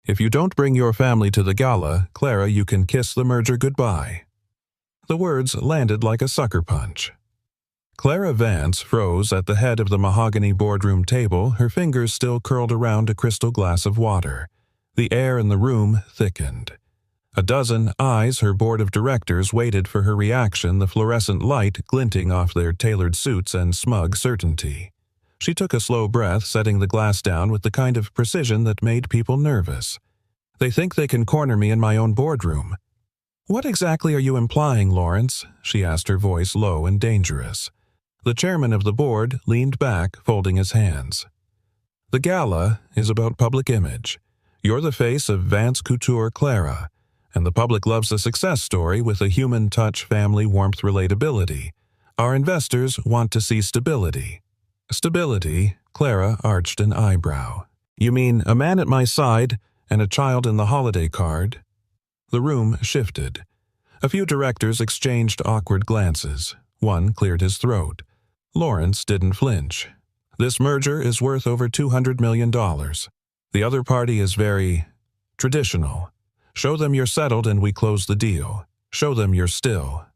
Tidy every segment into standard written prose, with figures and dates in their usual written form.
If you don't bring your family to the gala, Clara, you can kiss the merger goodbye." The words landed like a sucker punch. Clara Vance froze at the head of the mahogany boardroom table, her fingers still curled around a crystal glass of water. The air in the room thickened. A dozen eyes, her board of directors, waited for her reaction, the fluorescent light glinting off their tailored suits and smug certainty. She took a slow breath, setting the glass down with the kind of precision that made people nervous. "They think they can corner me in my own boardroom." "What exactly are you implying, Lawrence?" she asked, her voice low and dangerous. The chairman of the board leaned back, folding his hands. "The gala is about public image. You're the face of Vance Couture, Clara, and the public loves a success story with a human touch, family warmth, relatability. Our investors want to see stability." "Stability?" Clara arched an eyebrow. "You mean a man at my side and a child in the holiday card?" The room shifted. A few directors exchanged awkward glances. One cleared his throat. Lawrence didn't flinch. "This merger is worth over $200 million. The other party is very traditional. Show them you're settled and we close the deal. Show them you're still."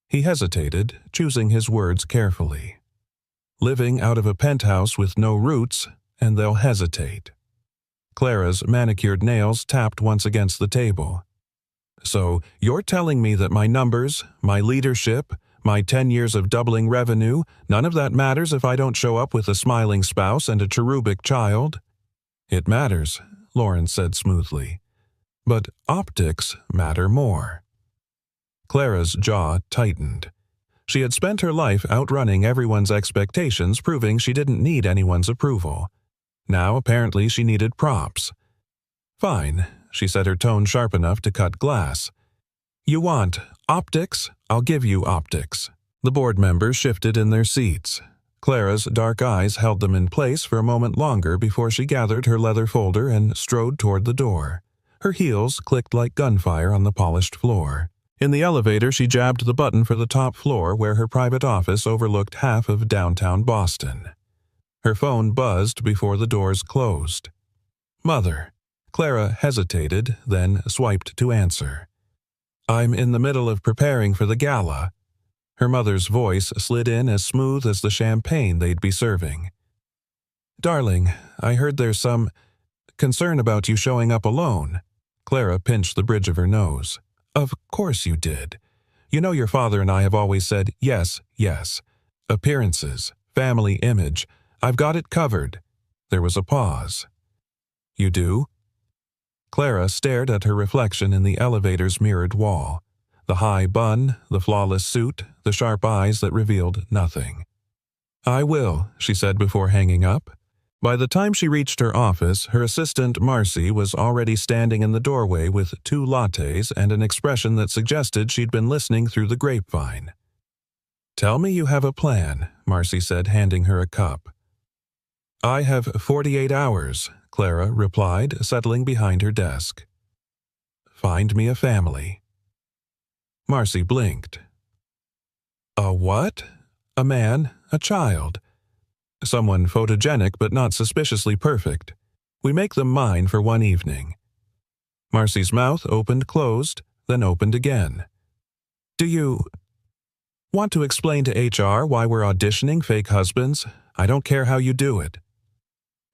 He hesitated, choosing his words carefully. "Living out of a penthouse with no roots, and they'll hesitate." Clara's manicured nails tapped once against the table. "So you're telling me that my numbers, my leadership, my 10 years of doubling revenue, none of that matters if I don't show up with a smiling spouse and a cherubic child?" "It matters," Lawrence said smoothly. "But optics matter more." Clara's jaw tightened. She had spent her life outrunning everyone's expectations, proving she didn't need anyone's approval. Now, apparently, she needed props. "Fine," she said, her tone sharp enough to cut glass. "You want optics? I'll give you optics." The board members shifted in their seats. Clara's dark eyes held them in place for a moment longer before she gathered her leather folder and strode toward the door. Her heels clicked like gunfire on the polished floor. In the elevator, she jabbed the button for the top floor where her private office overlooked half of downtown Boston. Her phone buzzed before the doors closed. "Mother." Clara hesitated, then swiped to answer. "I'm in the middle of preparing for the gala." Her mother's voice slid in as smooth as the champagne they'd be serving. "Darling, I heard there's some concern about you showing up alone." Clara pinched the bridge of her nose. "Of course you did. You know your father and I have always said, yes, yes. Appearances, family image. I've got it covered." There was a pause. "You do?" Clara stared at her reflection in the elevator's mirrored wall. The high bun, the flawless suit, the sharp eyes that revealed nothing. "I will," she said before hanging up. By the time she reached her office, her assistant Marcy was already standing in the doorway with 2 lattes and an expression that suggested she'd been listening through the grapevine. "Tell me you have a plan," Marcy said, handing her a cup. "I have 48 hours, Clara replied, settling behind her desk. "Find me a family." Marcy blinked. "A what?" "A man, a child. Someone photogenic but not suspiciously perfect. We make them mine for one evening." Marcy's mouth opened-closed, then opened again. "Do you want to explain to HR why we're auditioning fake husbands? I don't care how you do it."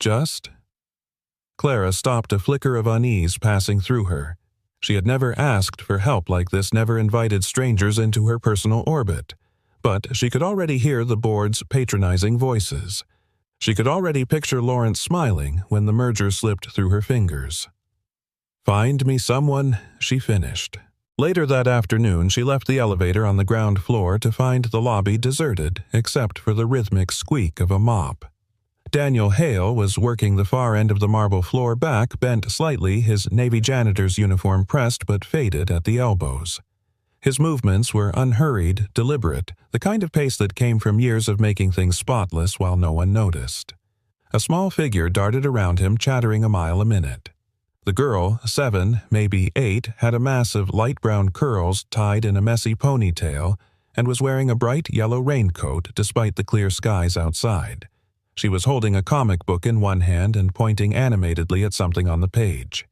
"Just?" Clara stopped, a flicker of unease passing through her. She had never asked for help like this, never invited strangers into her personal orbit. But she could already hear the board's patronizing voices. She could already picture Lawrence smiling when the merger slipped through her fingers. "Find me someone," she finished. Later that afternoon, she left the elevator on the ground floor to find the lobby deserted, except for the rhythmic squeak of a mop. Daniel Hale was working the far end of the marble floor back, bent slightly, his Navy janitor's uniform pressed but faded at the elbows. His movements were unhurried, deliberate, the kind of pace that came from years of making things spotless while no one noticed. A small figure darted around him, chattering a mile a minute. The girl, 7, maybe 8, had a mass of light brown curls tied in a messy ponytail and was wearing a bright yellow raincoat despite the clear skies outside. She was holding a comic book in one hand and pointing animatedly at something on the page.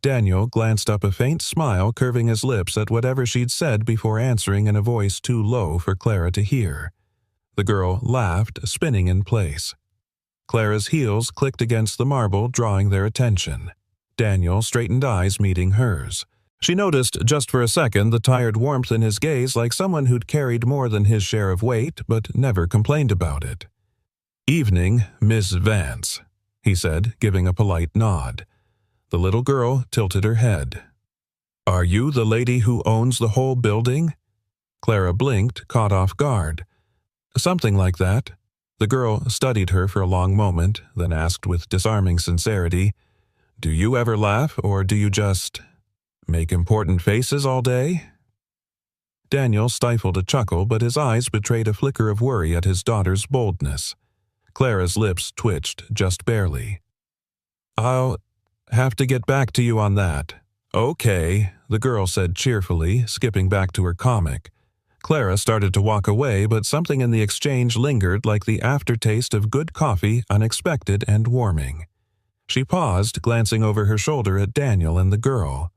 Daniel glanced up, a faint smile curving his lips at whatever she'd said before answering in a voice too low for Clara to hear. The girl laughed, spinning in place. Clara's heels clicked against the marble, drawing their attention. Daniel straightened, eyes meeting hers. She noticed just for a second the tired warmth in his gaze, like someone who'd carried more than his share of weight but never complained about it. "Evening, Miss Vance," he said, giving a polite nod. The little girl tilted her head. "Are you the lady who owns the whole building?" Clara blinked, caught off guard. "Something like that." The girl studied her for a long moment, then asked with disarming sincerity, "Do you ever laugh, or do you just make important faces all day?" Daniel stifled a chuckle, but his eyes betrayed a flicker of worry at his daughter's boldness. Clara's lips twitched, just barely. "I'll have to get back to you on that." "Okay," the girl said cheerfully, skipping back to her comic. Clara started to walk away, but something in the exchange lingered, like the aftertaste of good coffee, unexpected and warming. She paused, glancing over her shoulder at Daniel and the girl.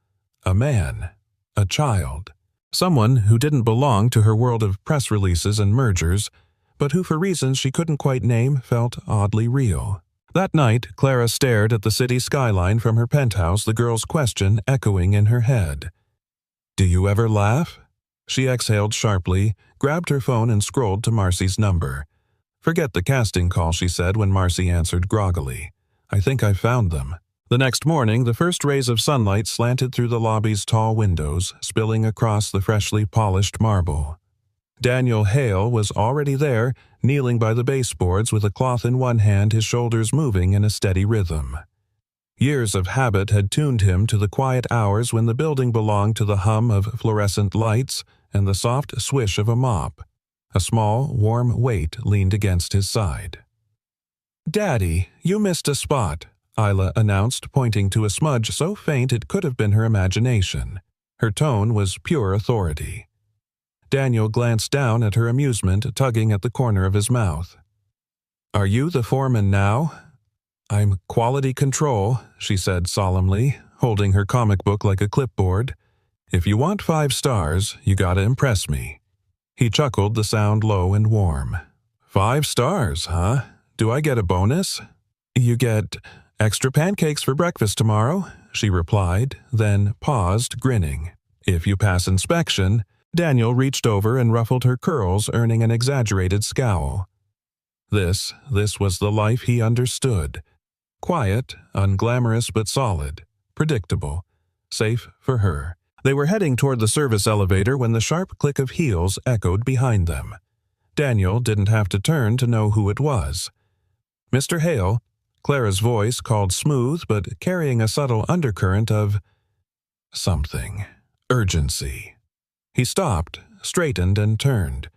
A man. A child. Someone who didn't belong to her world of press releases and mergers, but who for reasons she couldn't quite name felt oddly real. That night, Clara stared at the city skyline from her penthouse, the girl's question echoing in her head. "Do you ever laugh?" She exhaled sharply, grabbed her phone and scrolled to Marcy's number. "Forget the casting call," she said when Marcy answered groggily. "I think I've found them." The next morning, the first rays of sunlight slanted through the lobby's tall windows, spilling across the freshly polished marble. Daniel Hale was already there, kneeling by the baseboards with a cloth in one hand, his shoulders moving in a steady rhythm. Years of habit had tuned him to the quiet hours when the building belonged to the hum of fluorescent lights and the soft swish of a mop. A small, warm weight leaned against his side. "Daddy, you missed a spot," Isla announced, pointing to a smudge so faint it could have been her imagination. Her tone was pure authority. Daniel glanced down at her amusement, tugging at the corner of his mouth. "Are you the foreman now?" "I'm quality control," she said solemnly, holding her comic book like a clipboard. "If you want 5 stars, you gotta impress me." He chuckled, the sound low and warm. 5 stars, huh? Do I get a bonus?" "You get extra pancakes for breakfast tomorrow," she replied, then paused, grinning. "If you pass inspection." Daniel reached over and ruffled her curls, earning an exaggerated scowl. This was the life he understood. Quiet, unglamorous but solid, predictable, safe for her. They were heading toward the service elevator when the sharp click of heels echoed behind them. Daniel didn't have to turn to know who it was. "Mr. Hale," Clara's voice called smooth but carrying a subtle undercurrent of something. Urgency. He stopped, straightened, and turned.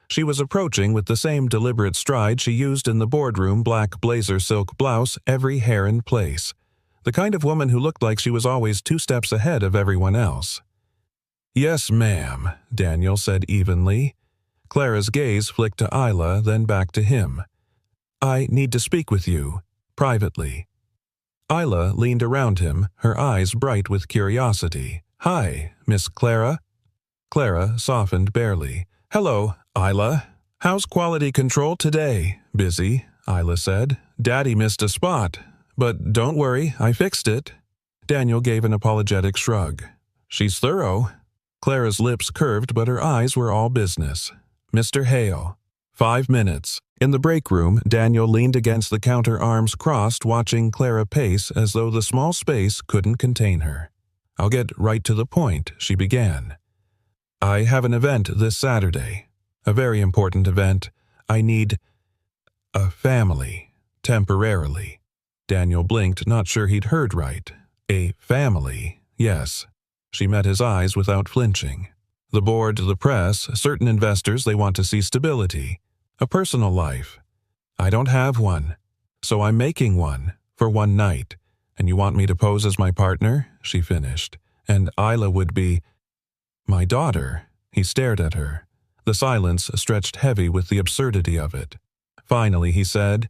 She was approaching with the same deliberate stride she used in the boardroom, black blazer silk blouse, every hair in place. The kind of woman who looked like she was always 2 steps ahead of everyone else. "Yes, ma'am," Daniel said evenly. Clara's gaze flicked to Isla, then back to him. "I need to speak with you, privately." Isla leaned around him, her eyes bright with curiosity. "Hi, Miss Clara." Clara softened barely. "Hello, Isla. How's quality control today?" "Busy," Isla said. "Daddy missed a spot. But don't worry, I fixed it." Daniel gave an apologetic shrug. "She's thorough." Clara's lips curved, but her eyes were all business. "Mr. Hale." 5 minutes. In the break room, Daniel leaned against the counter, arms crossed, watching Clara pace as though the small space couldn't contain her. "I'll get right to the point," she began. "I have an event this Saturday. A very important event. I need a family, temporarily." Daniel blinked, not sure he'd heard right. "A family, yes." She met his eyes without flinching. "The board, the press, certain investors, they want to see stability. A personal life. I don't have one. So I'm making one, for one night. And you want me to pose as my partner?" she finished. "And Isla would be my daughter." He stared at her. The silence stretched heavy with the absurdity of it. Finally, he said,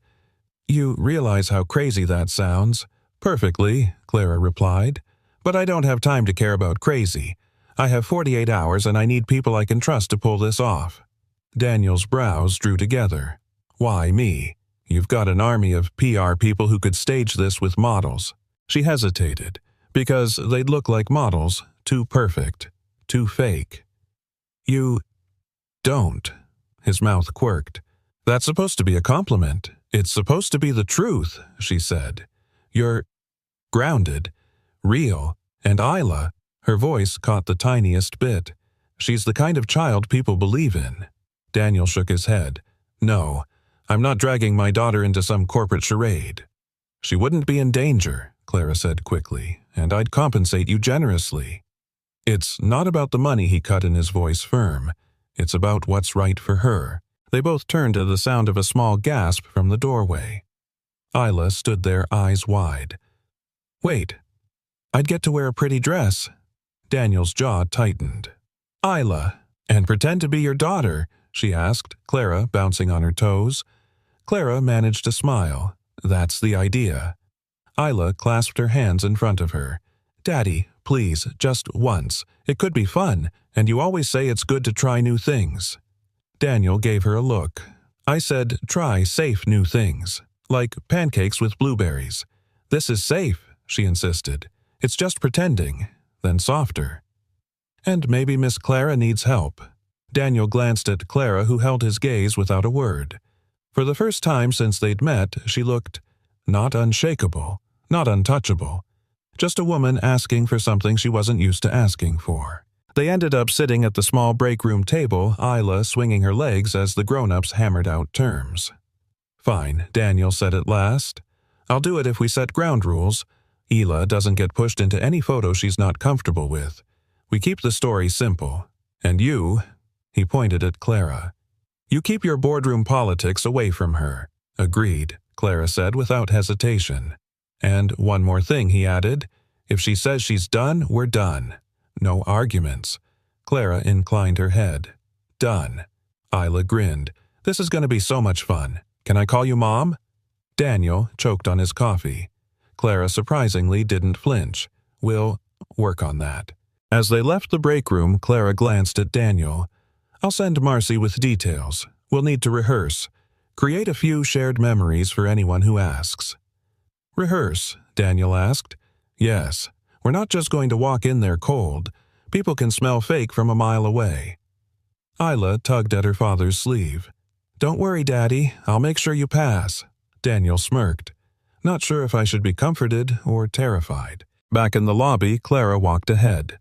"You realize how crazy that sounds." "Perfectly," Clara replied. "But I don't have time to care about crazy. I have 48 hours and I need people I can trust to pull this off." Daniel's brows drew together. "Why me? You've got an army of PR people who could stage this with models." She hesitated, because they'd look like models, too perfect, too fake. "You don't." His mouth quirked. "That's supposed to be a compliment. It's supposed to be the truth," she said. "You're grounded, real, and Isla." Her voice caught the tiniest bit. "She's the kind of child people believe in." Daniel shook his head. "No, I'm not dragging my daughter into some corporate charade." "She wouldn't be in danger," Clara said quickly, "and I'd compensate you generously." "It's not about the money," he cut in, his voice firm. "It's about what's right for her." They both turned to the sound of a small gasp from the doorway. Isla stood there, eyes wide. "Wait, I'd get to wear a pretty dress." Daniel's jaw tightened. "Isla, and pretend to be your daughter?" she asked, Clara bouncing on her toes. Clara managed to smile. "That's the idea." Isla clasped her hands in front of her. "Daddy, please, just once. It could be fun, and you always say it's good to try new things." Daniel gave her a look. "I said try safe new things, like pancakes with blueberries." "This is safe," she insisted. "It's just pretending." Then softer. "And maybe Miss Clara needs help." Daniel glanced at Clara, who held his gaze without a word. For the first time since they'd met, she looked not unshakable, not untouchable. Just a woman asking for something she wasn't used to asking for. They ended up sitting at the small break room table, Isla swinging her legs as the grown-ups hammered out terms. "Fine," Daniel said at last. "I'll do it if we set ground rules. Isla doesn't get pushed into any photo she's not comfortable with. We keep the story simple. And you," he pointed at Clara, "you keep your boardroom politics away from her." "Agreed," Clara said without hesitation. "And one more thing," he added. "If she says she's done, we're done. No arguments." Clara inclined her head. "Done." Isla grinned. "This is going to be so much fun. Can I call you Mom?" Daniel choked on his coffee. Clara surprisingly didn't flinch. "We'll work on that." As they left the break room, Clara glanced at Daniel. "I'll send Marcy with details. We'll need to rehearse. Create a few shared memories for anyone who asks." "Rehearse?" Daniel asked. "Yes. We're not just going to walk in there cold. People can smell fake from a mile away." Isla tugged at her father's sleeve. "Don't worry, Daddy. I'll make sure you pass." Daniel smirked. Not sure if I should be comforted or terrified. Back in the lobby, Clara walked ahead,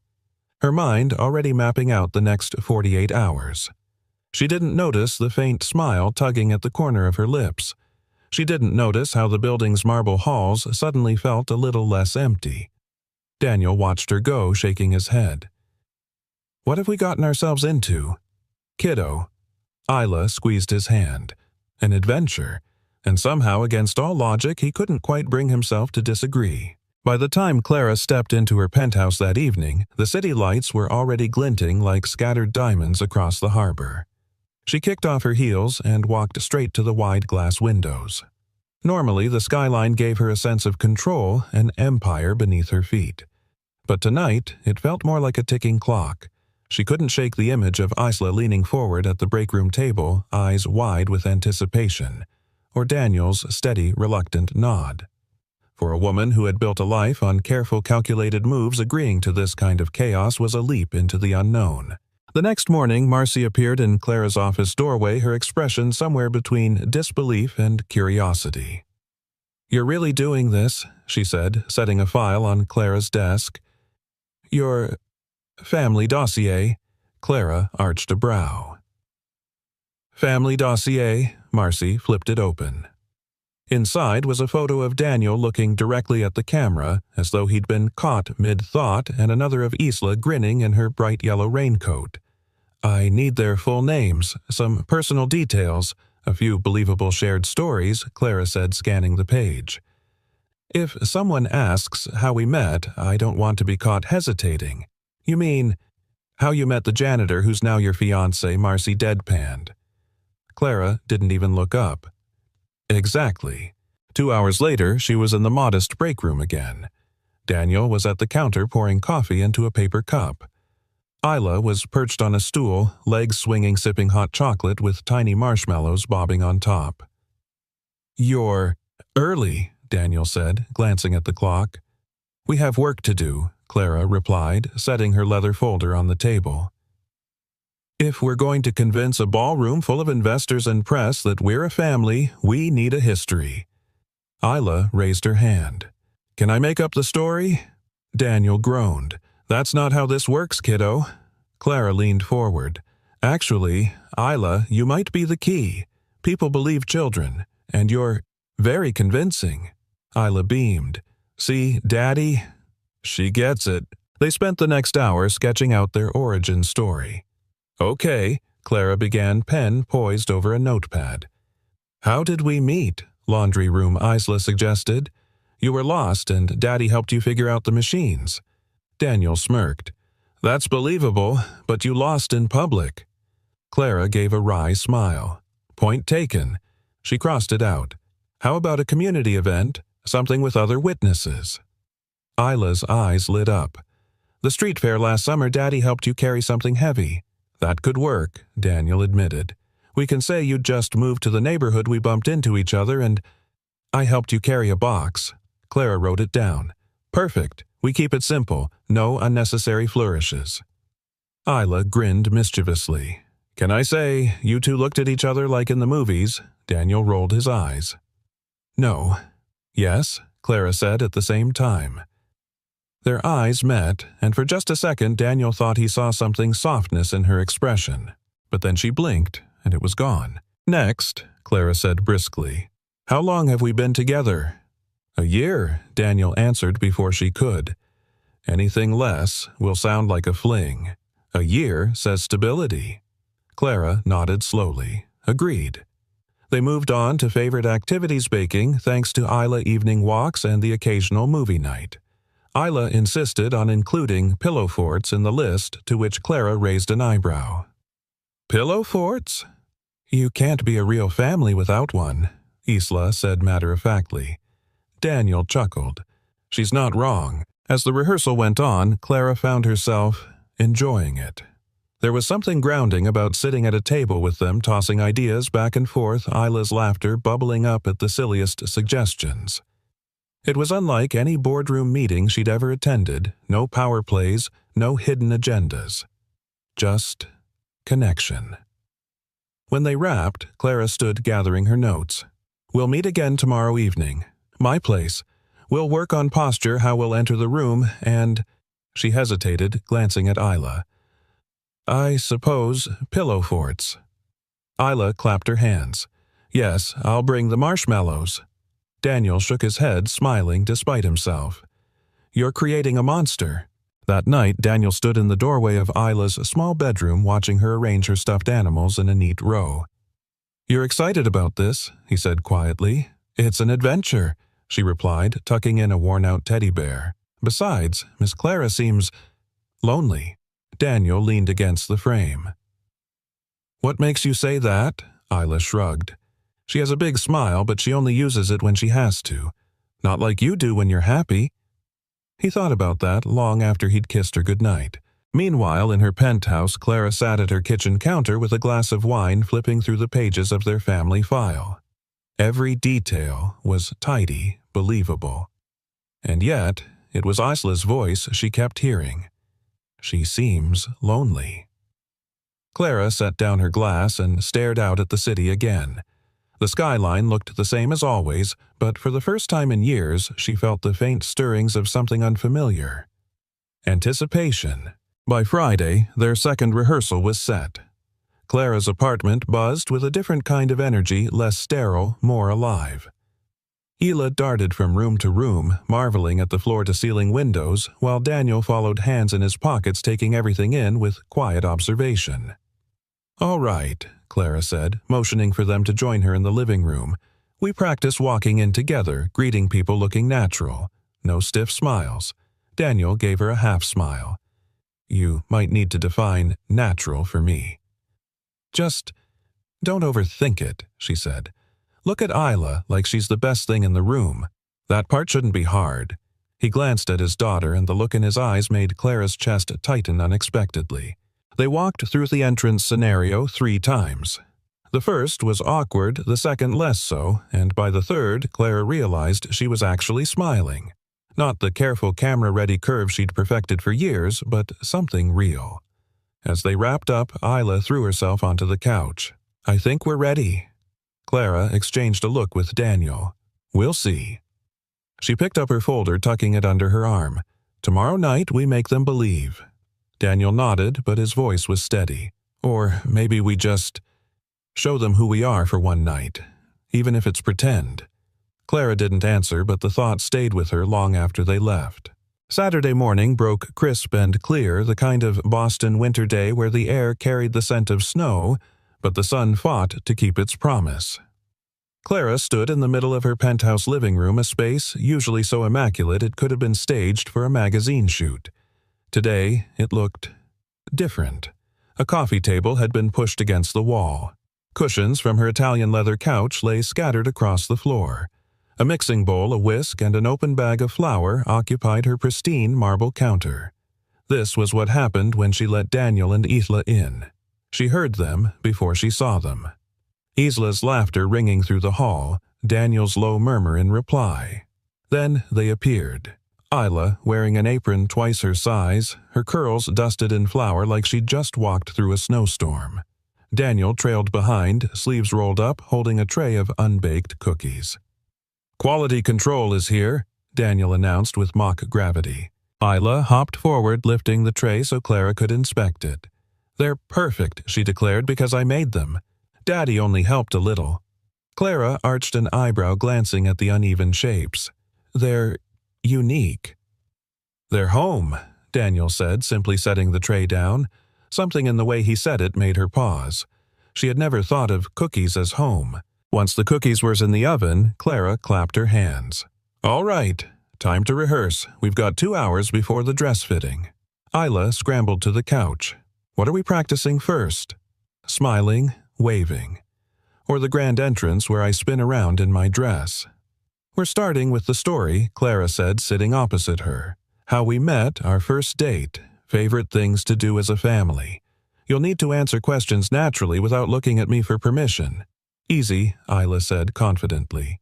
her mind already mapping out the next 48 hours. She didn't notice the faint smile tugging at the corner of her lips. She didn't notice how the building's marble halls suddenly felt a little less empty. Daniel watched her go, shaking his head. "What have we gotten ourselves into?" "Kiddo." Isla squeezed his hand. "An adventure." And somehow, against all logic, he couldn't quite bring himself to disagree. By the time Clara stepped into her penthouse that evening, the city lights were already glinting like scattered diamonds across the harbor. She kicked off her heels and walked straight to the wide glass windows. Normally, the skyline gave her a sense of control, an empire beneath her feet. But tonight, it felt more like a ticking clock. She couldn't shake the image of Isla leaning forward at the break room table, eyes wide with anticipation, or Daniel's steady, reluctant nod. For a woman who had built a life on careful, calculated moves, agreeing to this kind of chaos was a leap into the unknown. The next morning, Marcy appeared in Clara's office doorway, her expression somewhere between disbelief and curiosity. "You're really doing this," she said, setting a file on Clara's desk. "Your family dossier?" Clara arched a brow. "Family dossier." Marcy flipped it open. Inside was a photo of Daniel looking directly at the camera, as though he'd been caught mid-thought, and another of Isla grinning in her bright yellow raincoat. "I need their full names, some personal details, a few believable shared stories," Clara said, scanning the page. "If someone asks how we met, I don't want to be caught hesitating." "You mean, how you met the janitor who's now your fiancé?" Marcy deadpanned. Clara didn't even look up. Exactly. 2 hours later, she was in the modest break room again. Daniel was at the counter pouring coffee into a paper cup. Isla was perched on a stool, legs swinging, sipping hot chocolate with tiny marshmallows bobbing on top. "You're early," Daniel said, glancing at the clock. "We have work to do," Clara replied, setting her leather folder on the table. "If we're going to convince a ballroom full of investors and press that we're a family, we need a history." Isla raised her hand. "Can I make up the story?" Daniel groaned. "That's not how this works, kiddo." Clara leaned forward. "Actually, Isla, you might be the key. People believe children, and you're very convincing." Isla beamed. "See, Daddy?" "She gets it." They spent the next hour sketching out their origin story. "Okay," Clara began, pen poised over a notepad. "How did we meet?" Laundry Room Isla suggested. "You were lost and Daddy helped you figure out the machines." Daniel smirked. "That's believable, but you lost in public." Clara gave a wry smile. "Point taken." She crossed it out. "How about a community event? Something with other witnesses?" Isla's eyes lit up. "The street fair last summer, Daddy helped you carry something heavy." "That could work," Daniel admitted. "We can say you'd just moved to the neighborhood, we bumped into each other, and I helped you carry a box." Clara wrote it down. "Perfect. We keep it simple. No unnecessary flourishes." Isla grinned mischievously. "Can I say you two looked at each other like in the movies?" Daniel rolled his eyes. "No." "Yes," Clara said at the same time. Their eyes met, and for just a second Daniel thought he saw something softness in her expression. But then she blinked, and it was gone. "Next," Clara said briskly. "How long have we been together?" "A year," Daniel answered before she could. "Anything less will sound like a fling. A year says stability." Clara nodded slowly. Agreed. They moved on to favorite activities, baking, thanks to Isla evening walks and the occasional movie night. Isla insisted on including pillow forts in the list, to which Clara raised an eyebrow. "Pillow forts? You can't be a real family without one," Isla said matter-of-factly. Daniel chuckled. "She's not wrong." As the rehearsal went on, Clara found herself enjoying it. There was something grounding about sitting at a table with them, tossing ideas back and forth, Isla's laughter bubbling up at the silliest suggestions. It was unlike any boardroom meeting she'd ever attended, no power plays, no hidden agendas. Just connection. When they wrapped, Clara stood gathering her notes. "We'll meet again tomorrow evening. My place. We'll work on posture, how we'll enter the room, and—" She hesitated, glancing at Isla. "I suppose pillow forts." Isla clapped her hands. "Yes, I'll bring the marshmallows." Daniel shook his head, smiling despite himself. "You're creating a monster." That night, Daniel stood in the doorway of Isla's small bedroom watching her arrange her stuffed animals in a neat row. "You're excited about this," he said quietly. "It's an adventure," she replied, tucking in a worn-out teddy bear. "Besides, Miss Clara seems lonely." Daniel leaned against the frame. "What makes you say that?" Isla shrugged. "She has a big smile, but she only uses it when she has to. Not like you do when you're happy." He thought about that long after he'd kissed her goodnight. Meanwhile, in her penthouse, Clara sat at her kitchen counter with a glass of wine, flipping through the pages of their family file. Every detail was tidy, believable. And yet, it was Isla's voice she kept hearing. "She seems lonely." Clara set down her glass and stared out at the city again. The skyline looked the same as always, but for the first time in years, she felt the faint stirrings of something unfamiliar. Anticipation. By Friday, their second rehearsal was set. Clara's apartment buzzed with a different kind of energy, less sterile, more alive. Hila darted from room to room, marveling at the floor-to-ceiling windows, while Daniel followed, hands in his pockets, taking everything in with quiet observation. "All right," Clara said, motioning for them to join her in the living room. "We practice walking in together, greeting people looking natural. No stiff smiles." Daniel gave her a half-smile. "You might need to define natural for me." "Just Don't overthink it, she said. Look at Isla like she's the best thing in the room. That part shouldn't be hard. He glanced at his daughter, and the look in his eyes made Clara's chest tighten unexpectedly. They walked through the entrance scenario 3 times. The first was awkward, the second less so, and by the third, Clara realized she was actually smiling. Not the careful camera-ready curve she'd perfected for years, but something real. As they wrapped up, Isla threw herself onto the couch. I think we're ready. Clara exchanged a look with Daniel. We'll see. She picked up her folder, tucking it under her arm. Tomorrow night we make them believe. Daniel nodded, but his voice was steady. Or maybe we just show them who we are for one night, even if it's pretend. Clara didn't answer, but the thought stayed with her long after they left. Saturday morning broke crisp and clear, the kind of Boston winter day where the air carried the scent of snow, but the sun fought to keep its promise. Clara stood in the middle of her penthouse living room, a space usually so immaculate it could have been staged for a magazine shoot. Today, it looked different. A coffee table had been pushed against the wall. Cushions from her Italian leather couch lay scattered across the floor. A mixing bowl, a whisk, and an open bag of flour occupied her pristine marble counter. This was what happened when she let Daniel and Isla in. She heard them before she saw them. Isla's laughter ringing through the hall, Daniel's low murmur in reply. Then they appeared. Isla, wearing an apron twice her size, her curls dusted in flour like she'd just walked through a snowstorm. Daniel trailed behind, sleeves rolled up, holding a tray of unbaked cookies. Quality control is here, Daniel announced with mock gravity. Isla hopped forward, lifting the tray so Clara could inspect it. They're perfect, she declared, because I made them. Daddy only helped a little. Clara arched an eyebrow, glancing at the uneven shapes. They're unique. They're home, Daniel said, simply setting the tray down. Something in the way he said it made her pause. She had never thought of cookies as home. Once the cookies were in the oven, Clara clapped her hands. All right, time to rehearse. We've got 2 hours before the dress fitting. Isla scrambled to the couch. What are we practicing first? Smiling, waving. Or the grand entrance where I spin around in my dress. We're starting with the story, Clara said, sitting opposite her. How we met, our first date, favorite things to do as a family. You'll need to answer questions naturally without looking at me for permission. Easy, Isla said confidently.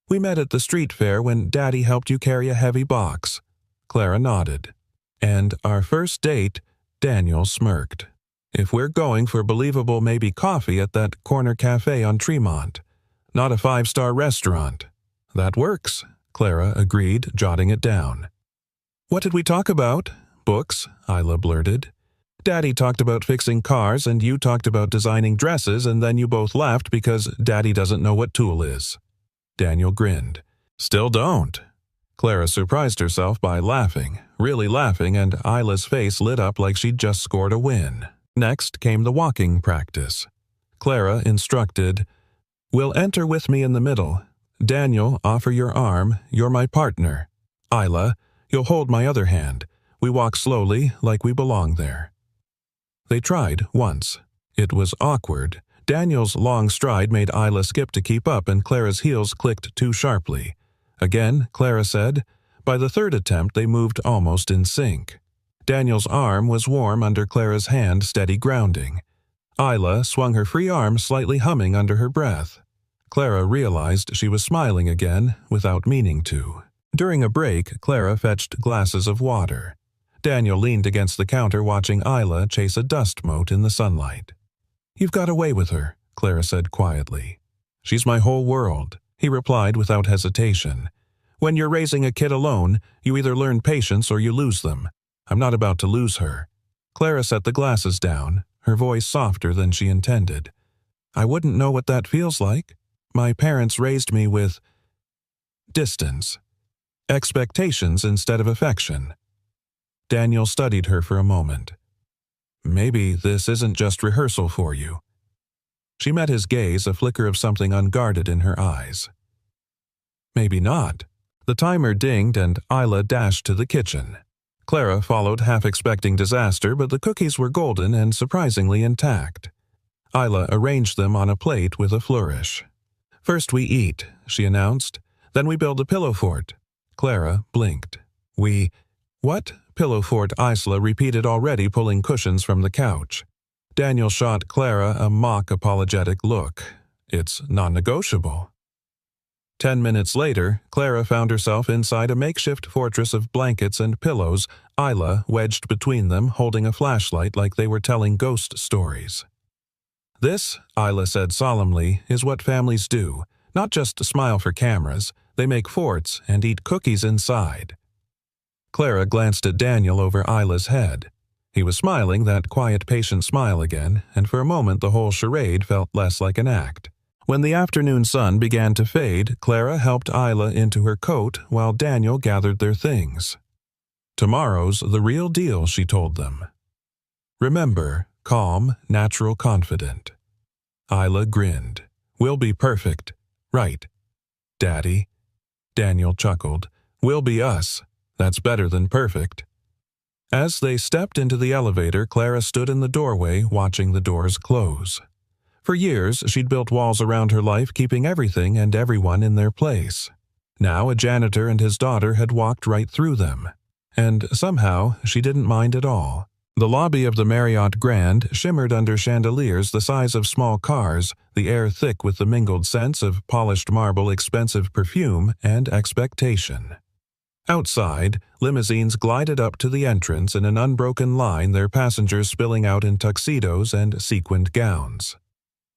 We met at the street fair when Daddy helped you carry a heavy box. Clara nodded. And our first date, Daniel smirked. If we're going for believable maybe coffee at that corner cafe on Tremont. Not a 5-star restaurant. That works, Clara agreed, jotting it down. What did we talk about? Books, Isla blurted. Daddy talked about fixing cars and you talked about designing dresses and then you both laughed because Daddy doesn't know what tulle is. Daniel grinned. Still don't. Clara surprised herself by laughing, really laughing, and Isla's face lit up like she'd just scored a win. Next came the walking practice. Clara instructed, We'll enter with me in the middle. Daniel, offer your arm. You're my partner. Isla, you'll hold my other hand. We walk slowly, like we belong there. They tried once. It was awkward. Daniel's long stride made Isla skip to keep up, and Clara's heels clicked too sharply. Again, Clara said. By the third attempt, they moved almost in sync. Daniel's arm was warm under Clara's hand, steady grounding. Isla swung her free arm, slightly humming under her breath. Clara realized she was smiling again, without meaning to. During a break, Clara fetched glasses of water. Daniel leaned against the counter watching Isla chase a dust mote in the sunlight. You've got away with her, Clara said quietly. She's my whole world, he replied without hesitation. When you're raising a kid alone, you either learn patience or you lose them. I'm not about to lose her. Clara set the glasses down, her voice softer than she intended. I wouldn't know what that feels like. My parents raised me with distance. Expectations instead of affection. Daniel studied her for a moment. Maybe this isn't just rehearsal for you. She met his gaze, a flicker of something unguarded in her eyes. Maybe not. The timer dinged and Isla dashed to the kitchen. Clara followed, half expecting disaster, but the cookies were golden and surprisingly intact. Isla arranged them on a plate with a flourish. "First we eat," she announced. "Then we build a pillow fort." Clara blinked. What? Pillow fort, Isla repeated, already pulling cushions from the couch. Daniel shot Clara a mock apologetic look. "It's non-negotiable." 10 minutes later, Clara found herself inside a makeshift fortress of blankets and pillows, Isla wedged between them, holding a flashlight like they were telling ghost stories. "This," Isla said solemnly, "is what families do. Not just smile for cameras. They make forts and eat cookies inside." Clara glanced at Daniel over Isla's head. He was smiling that quiet, patient smile again, and for a moment the whole charade felt less like an act. When the afternoon sun began to fade, Clara helped Isla into her coat while Daniel gathered their things. "Tomorrow's the real deal," she told them. "Remember, calm, natural, confident." Isla grinned. "We'll be perfect. Right, Daddy." Daniel chuckled. "We'll be us. That's better than perfect." As they stepped into the elevator, Clara stood in the doorway watching the doors close. For years, she'd built walls around her life, keeping everything and everyone in their place. Now a janitor and his daughter had walked right through them. And somehow, she didn't mind at all. The lobby of the Marriott Grand shimmered under chandeliers the size of small cars, the air thick with the mingled scents of polished marble, expensive perfume, and expectation. Outside, limousines glided up to the entrance in an unbroken line, their passengers spilling out in tuxedos and sequined gowns.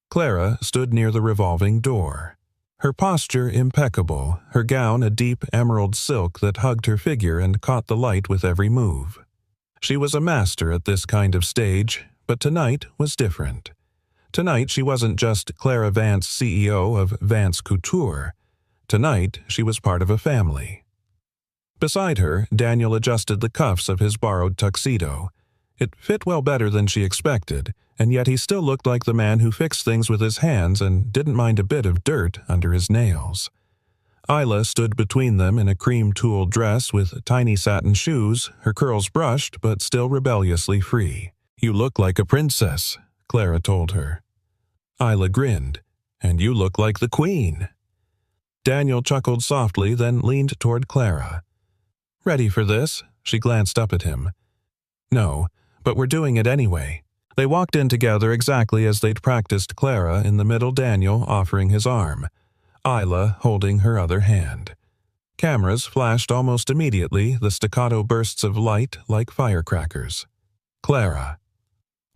Clara stood near the revolving door. Her posture impeccable, her gown a deep emerald silk that hugged her figure and caught the light with every move. She was a master at this kind of stage, but tonight was different. Tonight she wasn't just Clara Vance, CEO of Vance Couture. Tonight she was part of a family. Beside her, Daniel adjusted the cuffs of his borrowed tuxedo. It fit well better than she expected, and yet he still looked like the man who fixed things with his hands and didn't mind a bit of dirt under his nails. Isla stood between them in a cream tulle dress with tiny satin shoes, her curls brushed but still rebelliously free. "You look like a princess," Clara told her. Isla grinned. "And you look like the queen." Daniel chuckled softly, then leaned toward Clara. "Ready for this?" She glanced up at him. "No, but we're doing it anyway." They walked in together exactly as they'd practiced, Clara in the middle, Daniel offering his arm, Isla holding her other hand. Cameras flashed almost immediately, the staccato bursts of light like firecrackers. "Clara."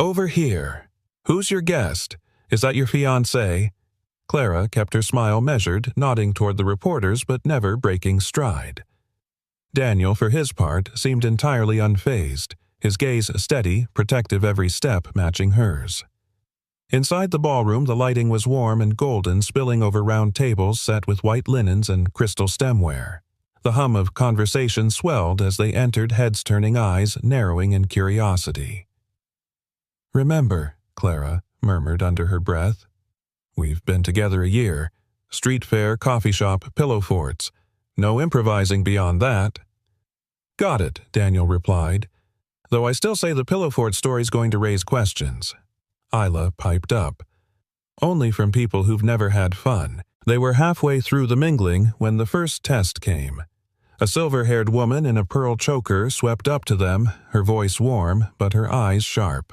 "Over here. Who's your guest? Is that your fiancé?" Clara kept her smile measured, nodding toward the reporters but never breaking stride. Daniel, for his part, seemed entirely unfazed, his gaze steady, protective every step matching hers. Inside the ballroom, the lighting was warm and golden, spilling over round tables set with white linens and crystal stemware. The hum of conversation swelled as they entered, heads turning, eyes narrowing in curiosity. "Remember," Clara murmured under her breath. "We've been together a year. Street fair, coffee shop, pillow forts. No improvising beyond that." "Got it," Daniel replied. "Though I still say the pillow fort story's going to raise questions." Isla piped up. "Only from people who've never had fun." They were halfway through the mingling when the first test came. A silver-haired woman in a pearl choker swept up to them, her voice warm but her eyes sharp.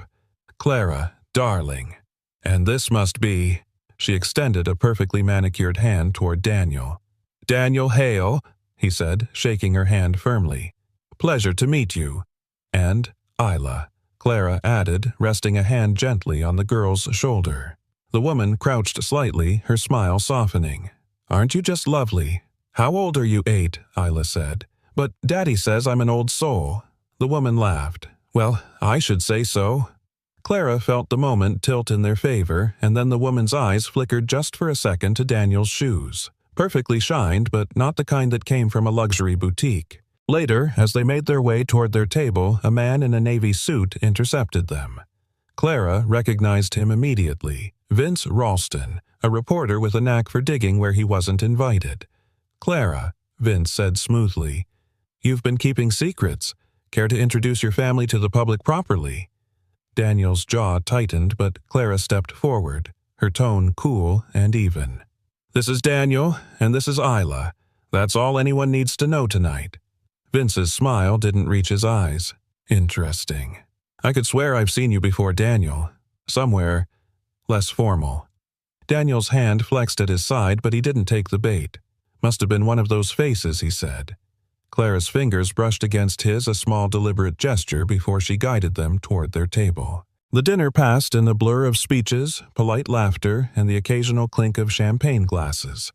"Clara, darling. And this must be—" She extended a perfectly manicured hand toward Daniel. "Daniel Hale," he said, shaking her hand firmly. "Pleasure to meet you. And Isla," Clara added, resting a hand gently on the girl's shoulder. The woman crouched slightly, her smile softening. "Aren't you just lovely?" "How old are you?" "8, Isla said. "But Daddy says I'm an old soul." The woman laughed. "Well, I should say so." Clara felt the moment tilt in their favor, and then the woman's eyes flickered just for a second to Daniel's shoes. Perfectly shined, but not the kind that came from a luxury boutique. Later, as they made their way toward their table, a man in a navy suit intercepted them. Clara recognized him immediately. Vince Ralston, a reporter with a knack for digging where he wasn't invited. "Clara," Vince said smoothly, "you've been keeping secrets. Care to introduce your family to the public properly?" Daniel's jaw tightened, but Clara stepped forward, her tone cool and even. "This is Daniel, and this is Isla. That's all anyone needs to know tonight." Vince's smile didn't reach his eyes. "Interesting. I could swear I've seen you before, Daniel. Somewhere less formal." Daniel's hand flexed at his side, but he didn't take the bait. "Must have been one of those faces," he said. Clara's fingers brushed against his, a small deliberate gesture before she guided them toward their table. The dinner passed in a blur of speeches, polite laughter, and the occasional clink of champagne glasses.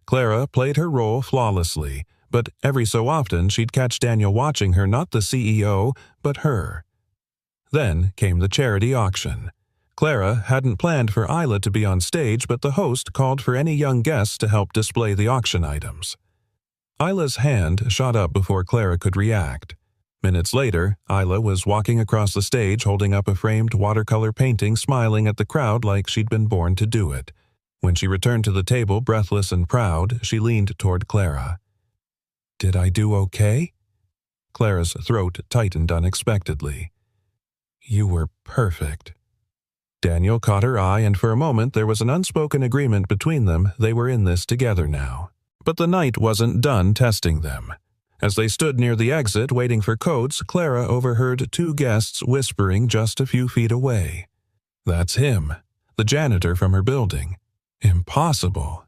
Clara played her role flawlessly, but every so often she'd catch Daniel watching her, not the CEO, but her. Then came the charity auction. Clara hadn't planned for Isla to be on stage, but the host called for any young guests to help display the auction items. Isla's hand shot up before Clara could react. Minutes later, Isla was walking across the stage holding up a framed watercolor painting, smiling at the crowd like she'd been born to do it. When she returned to the table, breathless and proud, she leaned toward Clara. "Did I do okay?" Clara's throat tightened unexpectedly. "You were perfect." Daniel caught her eye, and for a moment there was an unspoken agreement between them. They were in this together now. But the night wasn't done testing them. As they stood near the exit waiting for codes, Clara overheard two guests whispering just a few feet away. "That's him, the janitor from her building. Impossible.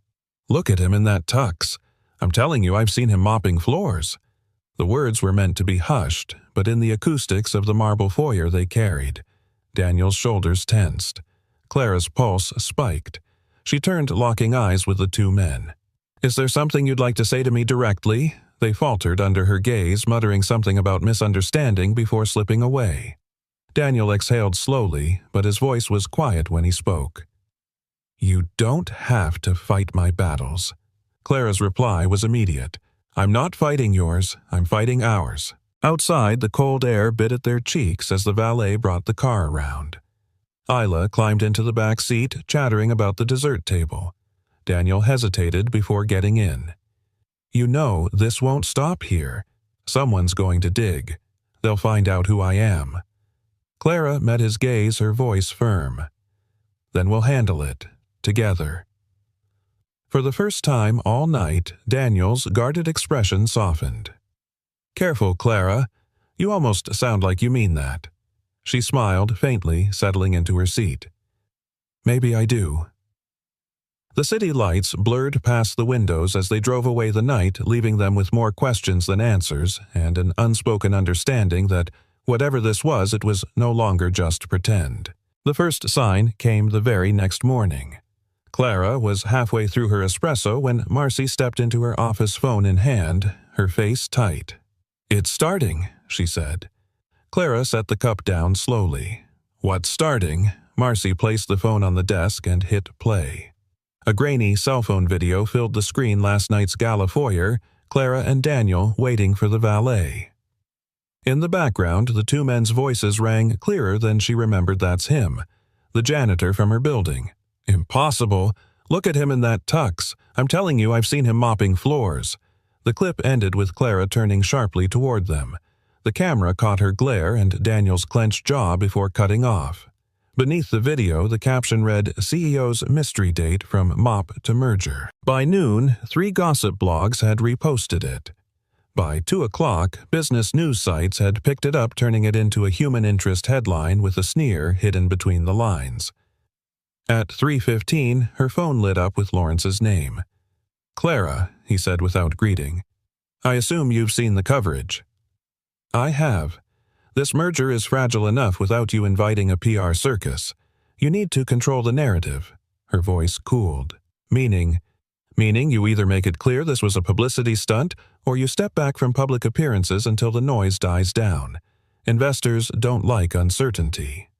Look at him in that tux. I'm telling you, I've seen him mopping floors." The words were meant to be hushed, but in the acoustics of the marble foyer they carried. Daniel's shoulders tensed. Clara's pulse spiked. She turned, locking eyes with the two men. "Is there something you'd like to say to me directly?" They faltered under her gaze, muttering something about misunderstanding before slipping away. Daniel exhaled slowly, but his voice was quiet when he spoke. "You don't have to fight my battles." Clara's reply was immediate. "I'm not fighting yours, I'm fighting ours." Outside, the cold air bit at their cheeks as the valet brought the car around. Isla climbed into the back seat, chattering about the dessert table. Daniel hesitated before getting in. "You know, this won't stop here. Someone's going to dig. They'll find out who I am." Clara met his gaze, her voice firm. "Then we'll handle it. Together." For the first time all night, Daniel's guarded expression softened. "Careful, Clara. You almost sound like you mean that." She smiled faintly, settling into her seat. "Maybe I do." The city lights blurred past the windows as they drove away the night, leaving them with more questions than answers, and an unspoken understanding that, whatever this was, it was no longer just pretend. The first sign came the very next morning. Clara was halfway through her espresso when Marcy stepped into her office, phone in hand, her face tight. "It's starting," she said. Clara set the cup down slowly. "What's starting?" Marcy placed the phone on the desk and hit play. A grainy cell phone video filled the screen. Last night's gala foyer, Clara and Daniel waiting for the valet. In the background, the two men's voices rang clearer than she remembered. "That's him, the janitor from her building." "Impossible. Look at him in that tux. I'm telling you, I've seen him mopping floors." The clip ended with Clara turning sharply toward them. The camera caught her glare and Daniel's clenched jaw before cutting off. Beneath the video, the caption read, "CEO's mystery date from mop to merger." By noon, 3 gossip blogs had reposted it. By 2 o'clock, business news sites had picked it up, turning it into a human interest headline with a sneer hidden between the lines. At 3:15, her phone lit up with Lawrence's name. "Clara," he said without greeting. "I assume you've seen the coverage." "I have. This merger is fragile enough without you inviting a PR circus. You need to control the narrative." Her voice cooled. Meaning you either make it clear this was a publicity stunt, or you step back from public appearances until the noise dies down. Investors don't like uncertainty."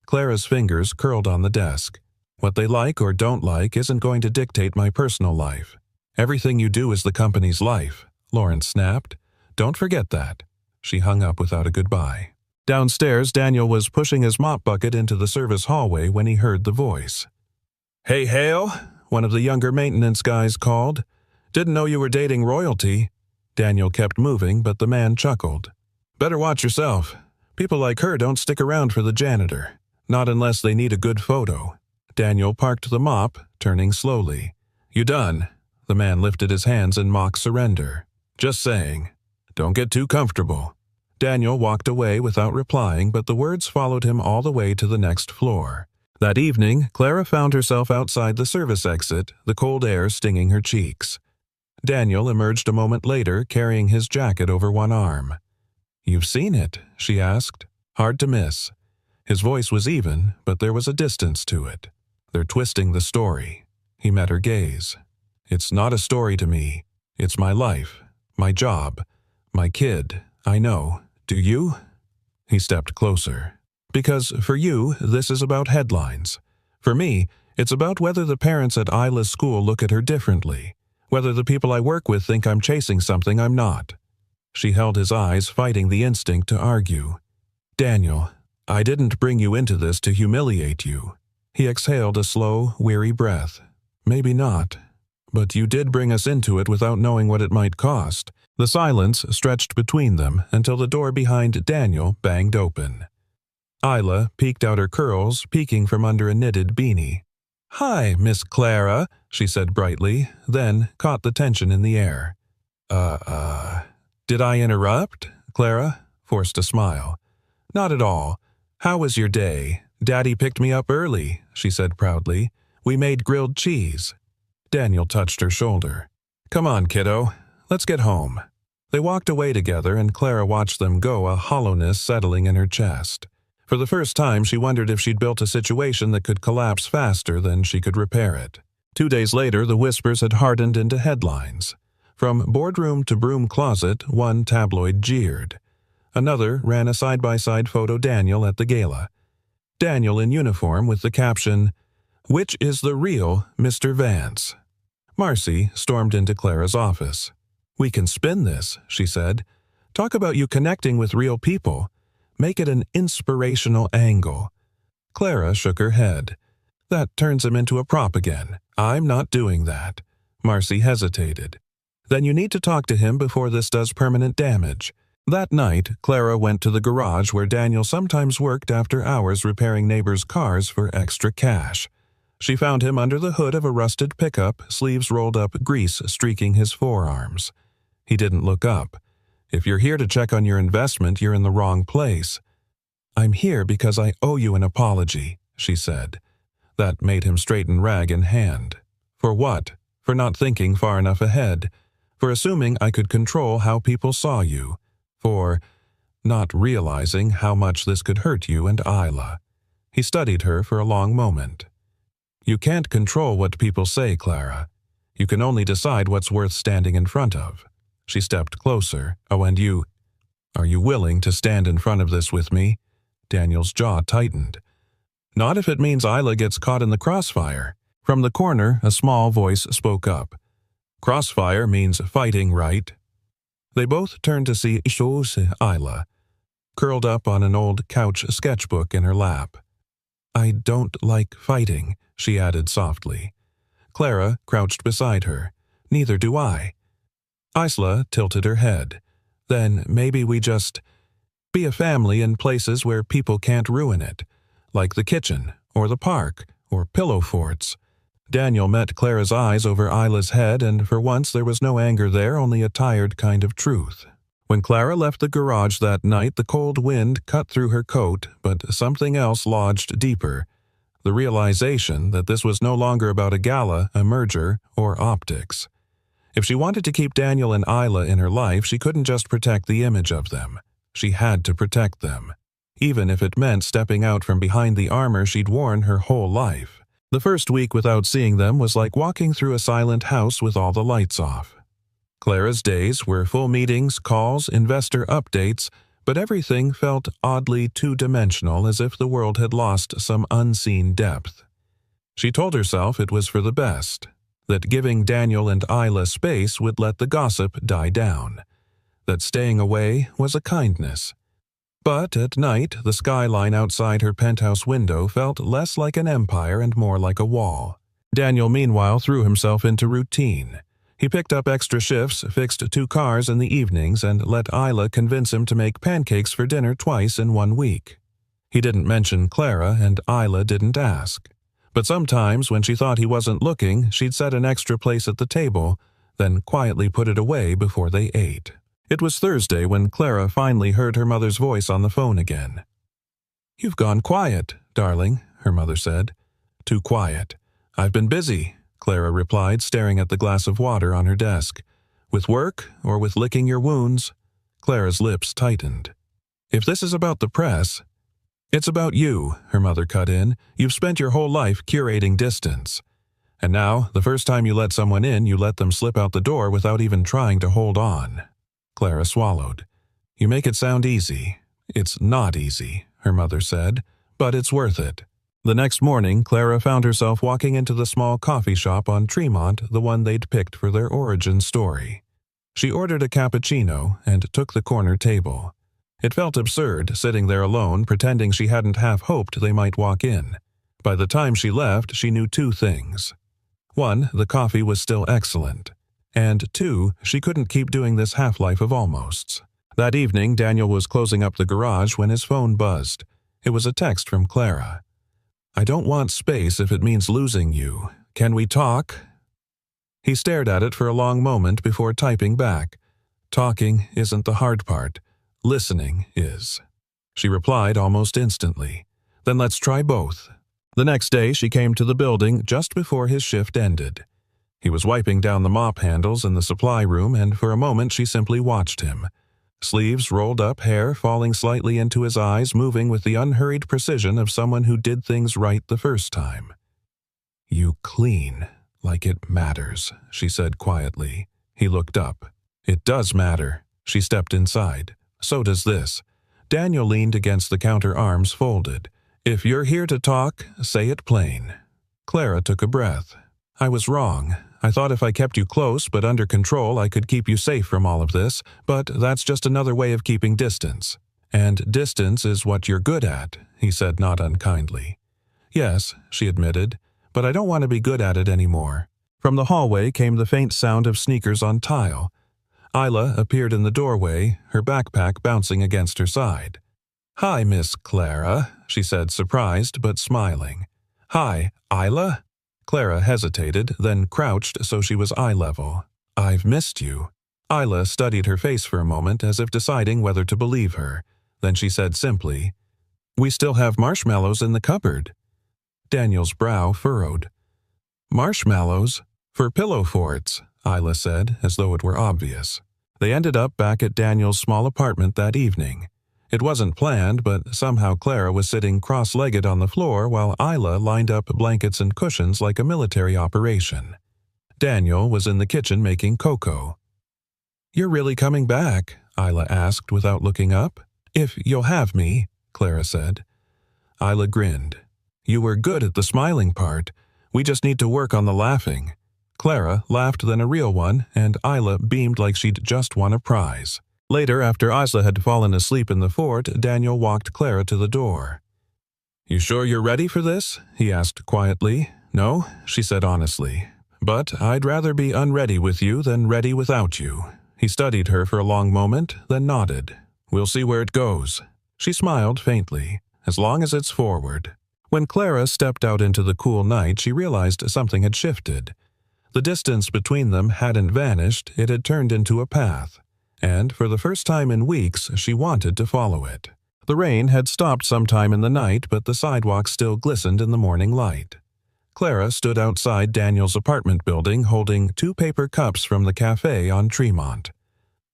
Clara's fingers curled on the desk. "What they like or don't like isn't going to dictate my personal life. Everything you do is the company's life," Lawrence snapped. "Don't forget that." She hung up without a goodbye. Downstairs, Daniel was pushing his mop bucket into the service hallway when he heard the voice. "Hey, Hale," one of the younger maintenance guys called. "Didn't know you were dating royalty." Daniel kept moving, but the man chuckled. "Better watch yourself. People like her don't stick around for the janitor." Not unless they need a good photo. Daniel parked the mop, turning slowly. You done? The man lifted his hands in mock surrender. Just saying. Don't get too comfortable. Daniel walked away without replying, but the words followed him all the way to the next floor. That evening, Clara found herself outside the service exit, the cold air stinging her cheeks. Daniel emerged a moment later, carrying his jacket over one arm. "You've seen it?" she asked. Hard to miss. His voice was even, but there was a distance to it. "They're twisting the story." He met her gaze. "It's not a story to me. It's my life, my job, my kid. I know. Do you?" He stepped closer. "Because for you, this is about headlines. For me, it's about whether the parents at Isla's school look at her differently, whether the people I work with think I'm chasing something I'm not." She held his eyes, fighting the instinct to argue. "Daniel, I didn't bring you into this to humiliate you." He exhaled a slow, weary breath. "Maybe not. But you did bring us into it without knowing what it might cost." The silence stretched between them until the door behind Daniel banged open. Isla peeked out her curls, peeking from under a knitted beanie. "Hi, Miss Clara," she said brightly, then caught the tension in the air. Did I interrupt?" Clara forced a smile. "Not at all. How was your day? Daddy picked me up early," she said proudly. "We made grilled cheese." Daniel touched her shoulder. "Come on, kiddo. Let's get home." They walked away together, and Clara watched them go, a hollowness settling in her chest. For the first time, she wondered if she'd built a situation that could collapse faster than she could repair it. 2 days later, the whispers had hardened into headlines. From boardroom to broom closet, one tabloid jeered. Another ran a side-by-side photo Daniel at the gala. Daniel in uniform with the caption, "Which is the real Mr. Vance?" Marcy stormed into Clara's office. "We can spin this," she said. "Talk about you connecting with real people. Make it an inspirational angle." Clara shook her head. "That turns him into a prop again. I'm not doing that." Marcy hesitated. "Then you need to talk to him before this does permanent damage." That night, Clara went to the garage where Daniel sometimes worked after hours repairing neighbors' cars for extra cash. She found him under the hood of a rusted pickup, sleeves rolled up, grease streaking his forearms. He didn't look up. "If you're here to check on your investment, you're in the wrong place." "I'm here because I owe you an apology," she said. That made him straighten rag in hand. "For what? For not thinking far enough ahead. For assuming I could control how people saw you. For not realizing how much this could hurt you and Isla." He studied her for a long moment. "You can't control what people say, Clara. You can only decide what's worth standing in front of." She stepped closer. "Oh, and you. Are you willing to stand in front of this with me?" Daniel's jaw tightened. "Not if it means Isla gets caught in the crossfire." From the corner, a small voice spoke up. "Crossfire means fighting, right?" They both turned to see Isla, curled up on an old couch sketchbook in her lap. "I don't like fighting," she added softly. Clara crouched beside her. "Neither do I." Isla tilted her head. "Then maybe we just be a family in places where people can't ruin it, like the kitchen, or the park, or pillow forts." Daniel met Clara's eyes over Isla's head, and for once there was no anger there, only a tired kind of truth. When Clara left the garage that night, the cold wind cut through her coat, but something else lodged deeper. The realization that this was no longer about a gala, a merger, or optics. If she wanted to keep Daniel and Isla in her life, she couldn't just protect the image of them. She had to protect them, even if it meant stepping out from behind the armor she'd worn her whole life. The first week without seeing them was like walking through a silent house with all the lights off. Clara's days were full meetings, calls, investor updates, but everything felt oddly two-dimensional, as if the world had lost some unseen depth. She told herself it was for the best, that giving Daniel and Isla space would let the gossip die down, that staying away was a kindness. But at night, the skyline outside her penthouse window felt less like an empire and more like a wall. Daniel, meanwhile, threw himself into routine. He picked up extra shifts, fixed 2 cars in the evenings, and let Isla convince him to make pancakes for dinner twice in 1 week. He didn't mention Clara, and Isla didn't ask. But sometimes, when she thought he wasn't looking, she'd set an extra place at the table, then quietly put it away before they ate. It was Thursday when Clara finally heard her mother's voice on the phone again. "You've gone quiet, darling," her mother said. "Too quiet. I've been busy," Clara replied, staring at the glass of water on her desk. "With work or with licking your wounds?" Clara's lips tightened. "If this is about the press—" "It's about you," her mother cut in. "You've spent your whole life curating distance. And now, the first time you let someone in, you let them slip out the door without even trying to hold on." Clara swallowed. "You make it sound easy. It's not easy," her mother said, "but it's worth it." The next morning, Clara found herself walking into the small coffee shop on Tremont, the one they'd picked for their origin story. She ordered a cappuccino and took the corner table. It felt absurd, sitting there alone, pretending she hadn't half hoped they might walk in. By the time she left, she knew two things. One, the coffee was still excellent. And two, she couldn't keep doing this half-life of almosts. That evening, Daniel was closing up the garage when his phone buzzed. It was a text from Clara. "I don't want space if it means losing you. Can we talk?" He stared at it for a long moment before typing back. "Talking isn't the hard part. Listening is." She replied almost instantly. "Then let's try both." The next day she came to the building just before his shift ended. He was wiping down the mop handles in the supply room, and for a moment she simply watched him. Sleeves rolled up, hair falling slightly into his eyes, moving with the unhurried precision of someone who did things right the first time. "You clean like it matters," she said quietly. He looked up. "It does matter." She stepped inside. "So does this." Daniel leaned against the counter, arms folded. "If you're here to talk, say it plain." Clara took a breath. "I was wrong. I thought if I kept you close but under control, I could keep you safe from all of this, but that's just another way of keeping distance. And distance is what you're good at," he said not unkindly. "Yes," she admitted, "but I don't want to be good at it anymore." From the hallway came the faint sound of sneakers on tile. Isla appeared in the doorway, her backpack bouncing against her side. "Hi, Miss Clara," she said, surprised but smiling. "Hi, Isla?" Clara hesitated, then crouched so she was eye level. "I've missed you." Isla studied her face for a moment as if deciding whether to believe her. Then she said simply, "We still have marshmallows in the cupboard." Daniel's brow furrowed. "Marshmallows? For pillow forts," Isla said, as though it were obvious. They ended up back at Daniel's small apartment that evening. It wasn't planned, but somehow Clara was sitting cross-legged on the floor while Isla lined up blankets and cushions like a military operation. Daniel was in the kitchen making cocoa. "You're really coming back?" Isla asked without looking up. "If you'll have me," Clara said. Isla grinned. "You were good at the smiling part. We just need to work on the laughing." Clara laughed then a real one, and Isla beamed like she'd just won a prize. Later, after Isla had fallen asleep in the fort, Daniel walked Clara to the door. "You sure you're ready for this?" he asked quietly. "No," she said honestly. "But I'd rather be unready with you than ready without you." He studied her for a long moment, then nodded. "We'll see where it goes." She smiled faintly. "As long as it's forward." When Clara stepped out into the cool night, she realized something had shifted. The distance between them hadn't vanished, it had turned into a path. And for the first time in weeks, she wanted to follow it. The rain had stopped sometime in the night, but the sidewalk still glistened in the morning light. Clara stood outside Daniel's apartment building holding 2 paper cups from the cafe on Tremont.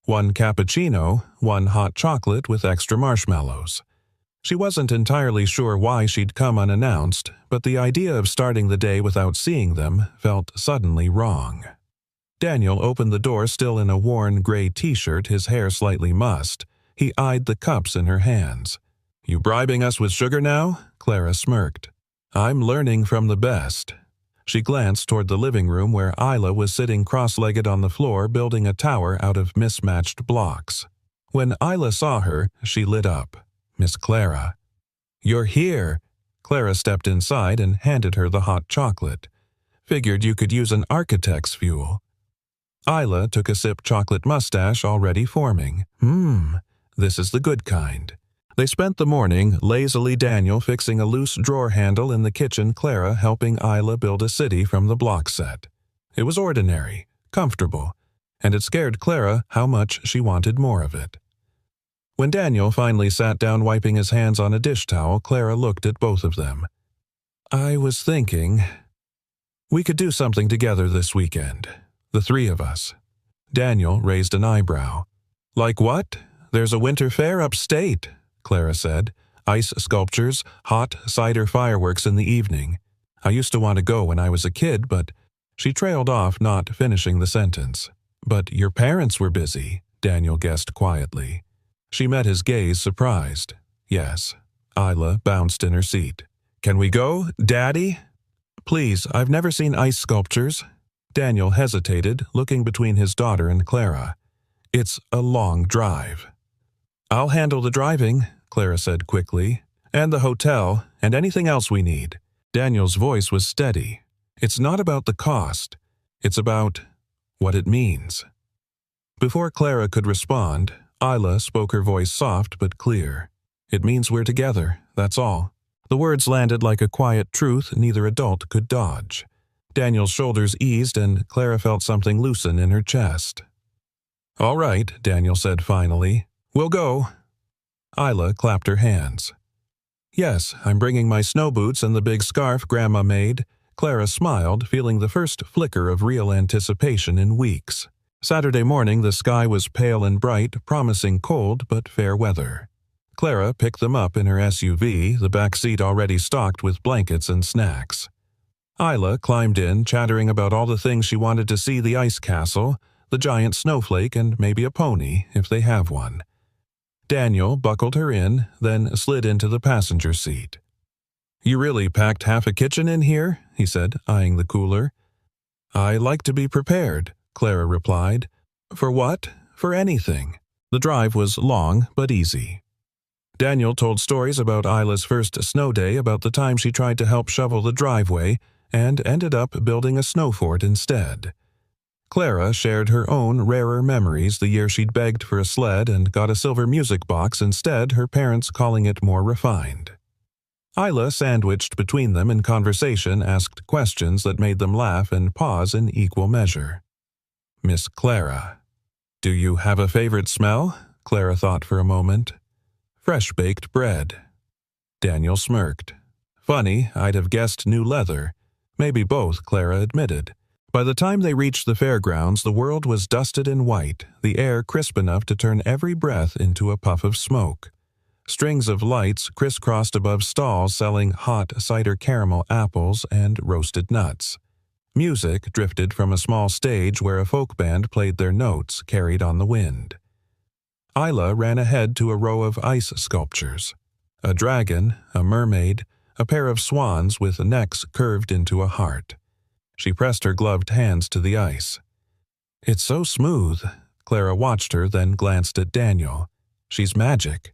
1 cappuccino, 1 hot chocolate with extra marshmallows. She wasn't entirely sure why she'd come unannounced, but the idea of starting the day without seeing them felt suddenly wrong. Daniel opened the door still in a worn gray t-shirt, his hair slightly mussed. He eyed the cups in her hands. "You bribing us with sugar now?" Clara smirked. "I'm learning from the best." She glanced toward the living room where Isla was sitting cross-legged on the floor building a tower out of mismatched blocks. When Isla saw her, she lit up. "Miss Clara." "You're here." Clara stepped inside and handed her the hot chocolate. "Figured you could use an architect's fuel." Isla took a sip, chocolate mustache already forming. This is the good kind." They spent the morning lazily, Daniel fixing a loose drawer handle in the kitchen, Clara helping Isla build a city from the block set. It was ordinary, comfortable, and it scared Clara how much she wanted more of it. When Daniel finally sat down wiping his hands on a dish towel, Clara looked at both of them. "I was thinking, we could do something together this weekend, the three of us." Daniel raised an eyebrow. "Like what? There's a winter fair upstate," Clara said. "Ice sculptures, hot cider fireworks in the evening. I used to want to go when I was a kid, but—" She trailed off, not finishing the sentence. "But your parents were busy," Daniel guessed quietly. She met his gaze, surprised. "Yes." Isla bounced in her seat. "Can we go, Daddy?" "Please, I've never seen ice sculptures." Daniel hesitated, looking between his daughter and Clara. "It's a long drive." "I'll handle the driving," Clara said quickly, "and the hotel, and anything else we need." Daniel's voice was steady. "It's not about the cost. It's about what it means." Before Clara could respond, Isla spoke, her voice soft but clear. "It means we're together, that's all." The words landed like a quiet truth neither adult could dodge. Daniel's shoulders eased and Clara felt something loosen in her chest. "All right," Daniel said finally. "We'll go." Isla clapped her hands. "Yes, I'm bringing my snow boots and the big scarf Grandma made." Clara smiled, feeling the first flicker of real anticipation in weeks. Saturday morning the sky was pale and bright, promising cold but fair weather. Clara picked them up in her SUV, the back seat already stocked with blankets and snacks. Isla climbed in, chattering about all the things she wanted to see: the ice castle, the giant snowflake, and maybe a pony, if they have one. Daniel buckled her in, then slid into the passenger seat. "You really packed half a kitchen in here?" he said, eyeing the cooler. "I like to be prepared," Clara replied. "For what? For anything." The drive was long but easy. Daniel told stories about Isla's first snow day, about the time she tried to help shovel the driveway and ended up building a snow fort instead. Clara shared her own rarer memories, the year she'd begged for a sled and got a silver music box instead, her parents calling it more refined. Isla, sandwiched between them in conversation, asked questions that made them laugh and pause in equal measure. "Miss Clara, do you have a favorite smell?" Clara thought for a moment. "Fresh-baked bread." Daniel smirked. "Funny, I'd have guessed new leather." Maybe both, Clara admitted. By the time they reached the fairgrounds, the world was dusted in white, the air crisp enough to turn every breath into a puff of smoke. Strings of lights crisscrossed above stalls selling hot cider caramel apples and roasted nuts. Music drifted from a small stage where a folk band played their notes, carried on the wind. Isla ran ahead to a row of ice sculptures. A dragon, a mermaid, a pair of swans with necks curved into a heart. She pressed her gloved hands to the ice. "It's so smooth." Clara watched her, then glanced at Daniel. "She's magic."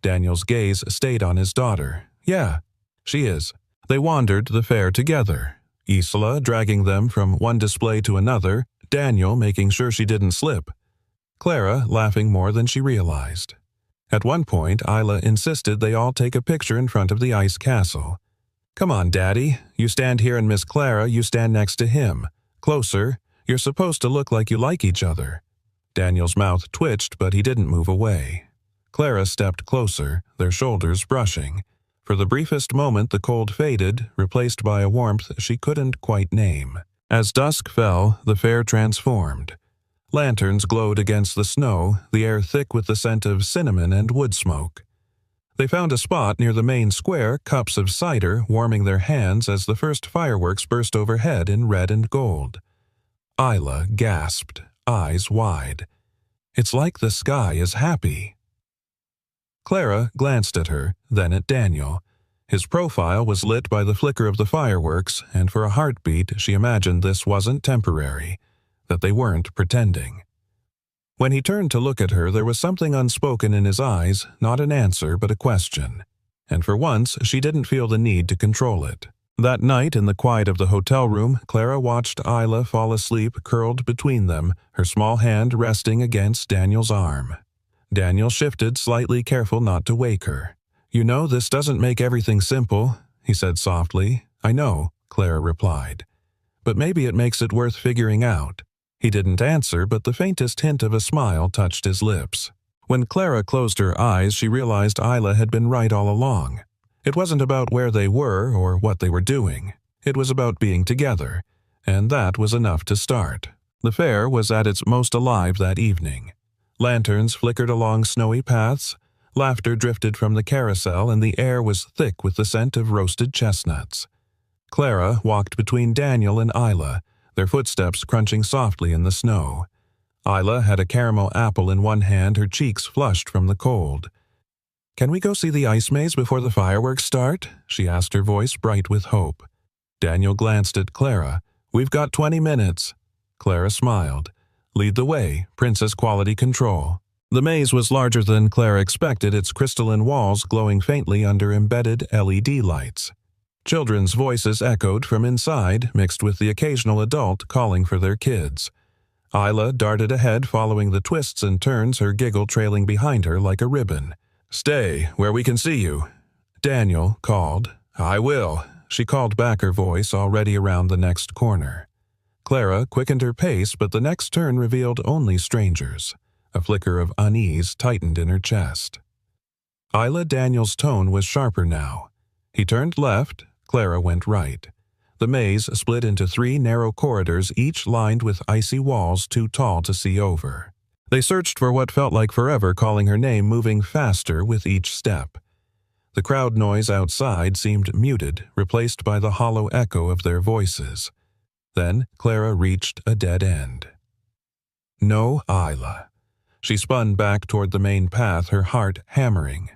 Daniel's gaze stayed on his daughter. "Yeah, she is." They wandered the fair together, Isla dragging them from one display to another, Daniel making sure she didn't slip. Clara laughing more than she realized. At one point, Isla insisted they all take a picture in front of the ice castle. "Come on, Daddy. You stand here and Miss Clara, you stand next to him. Closer. You're supposed to look like you like each other." Daniel's mouth twitched, but he didn't move away. Clara stepped closer, their shoulders brushing. For the briefest moment the cold faded, replaced by a warmth she couldn't quite name. As dusk fell, the fair transformed. Lanterns glowed against the snow, the air thick with the scent of cinnamon and wood smoke. They found a spot near the main square, cups of cider warming their hands as the first fireworks burst overhead in red and gold. Isla gasped, eyes wide. "It's like the sky is happy." Clara glanced at her, then at Daniel. His profile was lit by the flicker of the fireworks, and for a heartbeat she imagined this wasn't temporary, that they weren't pretending. When he turned to look at her, there was something unspoken in his eyes, not an answer but a question. And for once, she didn't feel the need to control it. That night, in the quiet of the hotel room, Clara watched Isla fall asleep curled between them, her small hand resting against Daniel's arm. Daniel shifted slightly, careful not to wake her. "You know, this doesn't make everything simple," he said softly. "I know," Clara replied. "But maybe it makes it worth figuring out." He didn't answer, but the faintest hint of a smile touched his lips. When Clara closed her eyes, she realized Isla had been right all along. It wasn't about where they were or what they were doing. It was about being together, and that was enough to start. The fair was at its most alive that evening. Lanterns flickered along snowy paths, laughter drifted from the carousel, and the air was thick with the scent of roasted chestnuts. Clara walked between Daniel and Isla, their footsteps crunching softly in the snow. Isla had a caramel apple in one hand, her cheeks flushed from the cold. "Can we go see the ice maze before the fireworks start?" she asked, her voice bright with hope. Daniel glanced at Clara. "We've got 20 minutes." Clara smiled. "Lead the way, Princess Quality Control." The maze was larger than Clara expected, its crystalline walls glowing faintly under embedded LED lights. Children's voices echoed from inside, mixed with the occasional adult calling for their kids. Isla darted ahead, following the twists and turns, her giggle trailing behind her like a ribbon. "Stay, where we can see you," Daniel called. "I will," she called back, her voice already around the next corner. Clara quickened her pace, but the next turn revealed only strangers. A flicker of unease tightened in her chest. Isla Daniel's tone was sharper now. He turned left, Clara went right. The maze split into 3 narrow corridors, each lined with icy walls too tall to see over. They searched for what felt like forever, calling her name, moving faster with each step. The crowd noise outside seemed muted, replaced by the hollow echo of their voices. Then Clara reached a dead end. No Isla. She spun back toward the main path, her heart hammering.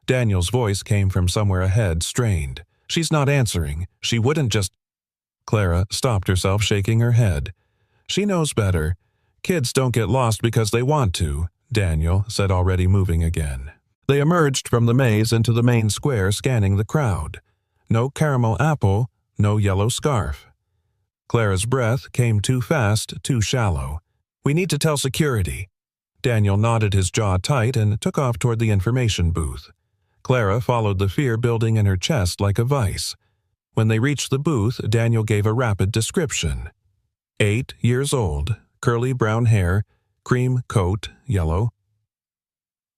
Daniel's voice came from somewhere ahead, strained. "She's not answering. She wouldn't just—" Clara stopped herself, shaking her head. "She knows better. Kids don't get lost because they want to," Daniel said, already moving again. They emerged from the maze into the main square, scanning the crowd. No caramel apple, no yellow scarf. Clara's breath came too fast, too shallow. "We need to tell security." Daniel nodded, his jaw tight, and took off toward the information booth. Clara followed, the fear building in her chest like a vice. When they reached the booth, Daniel gave a rapid description. 8 years old, curly brown hair, cream coat, yellow.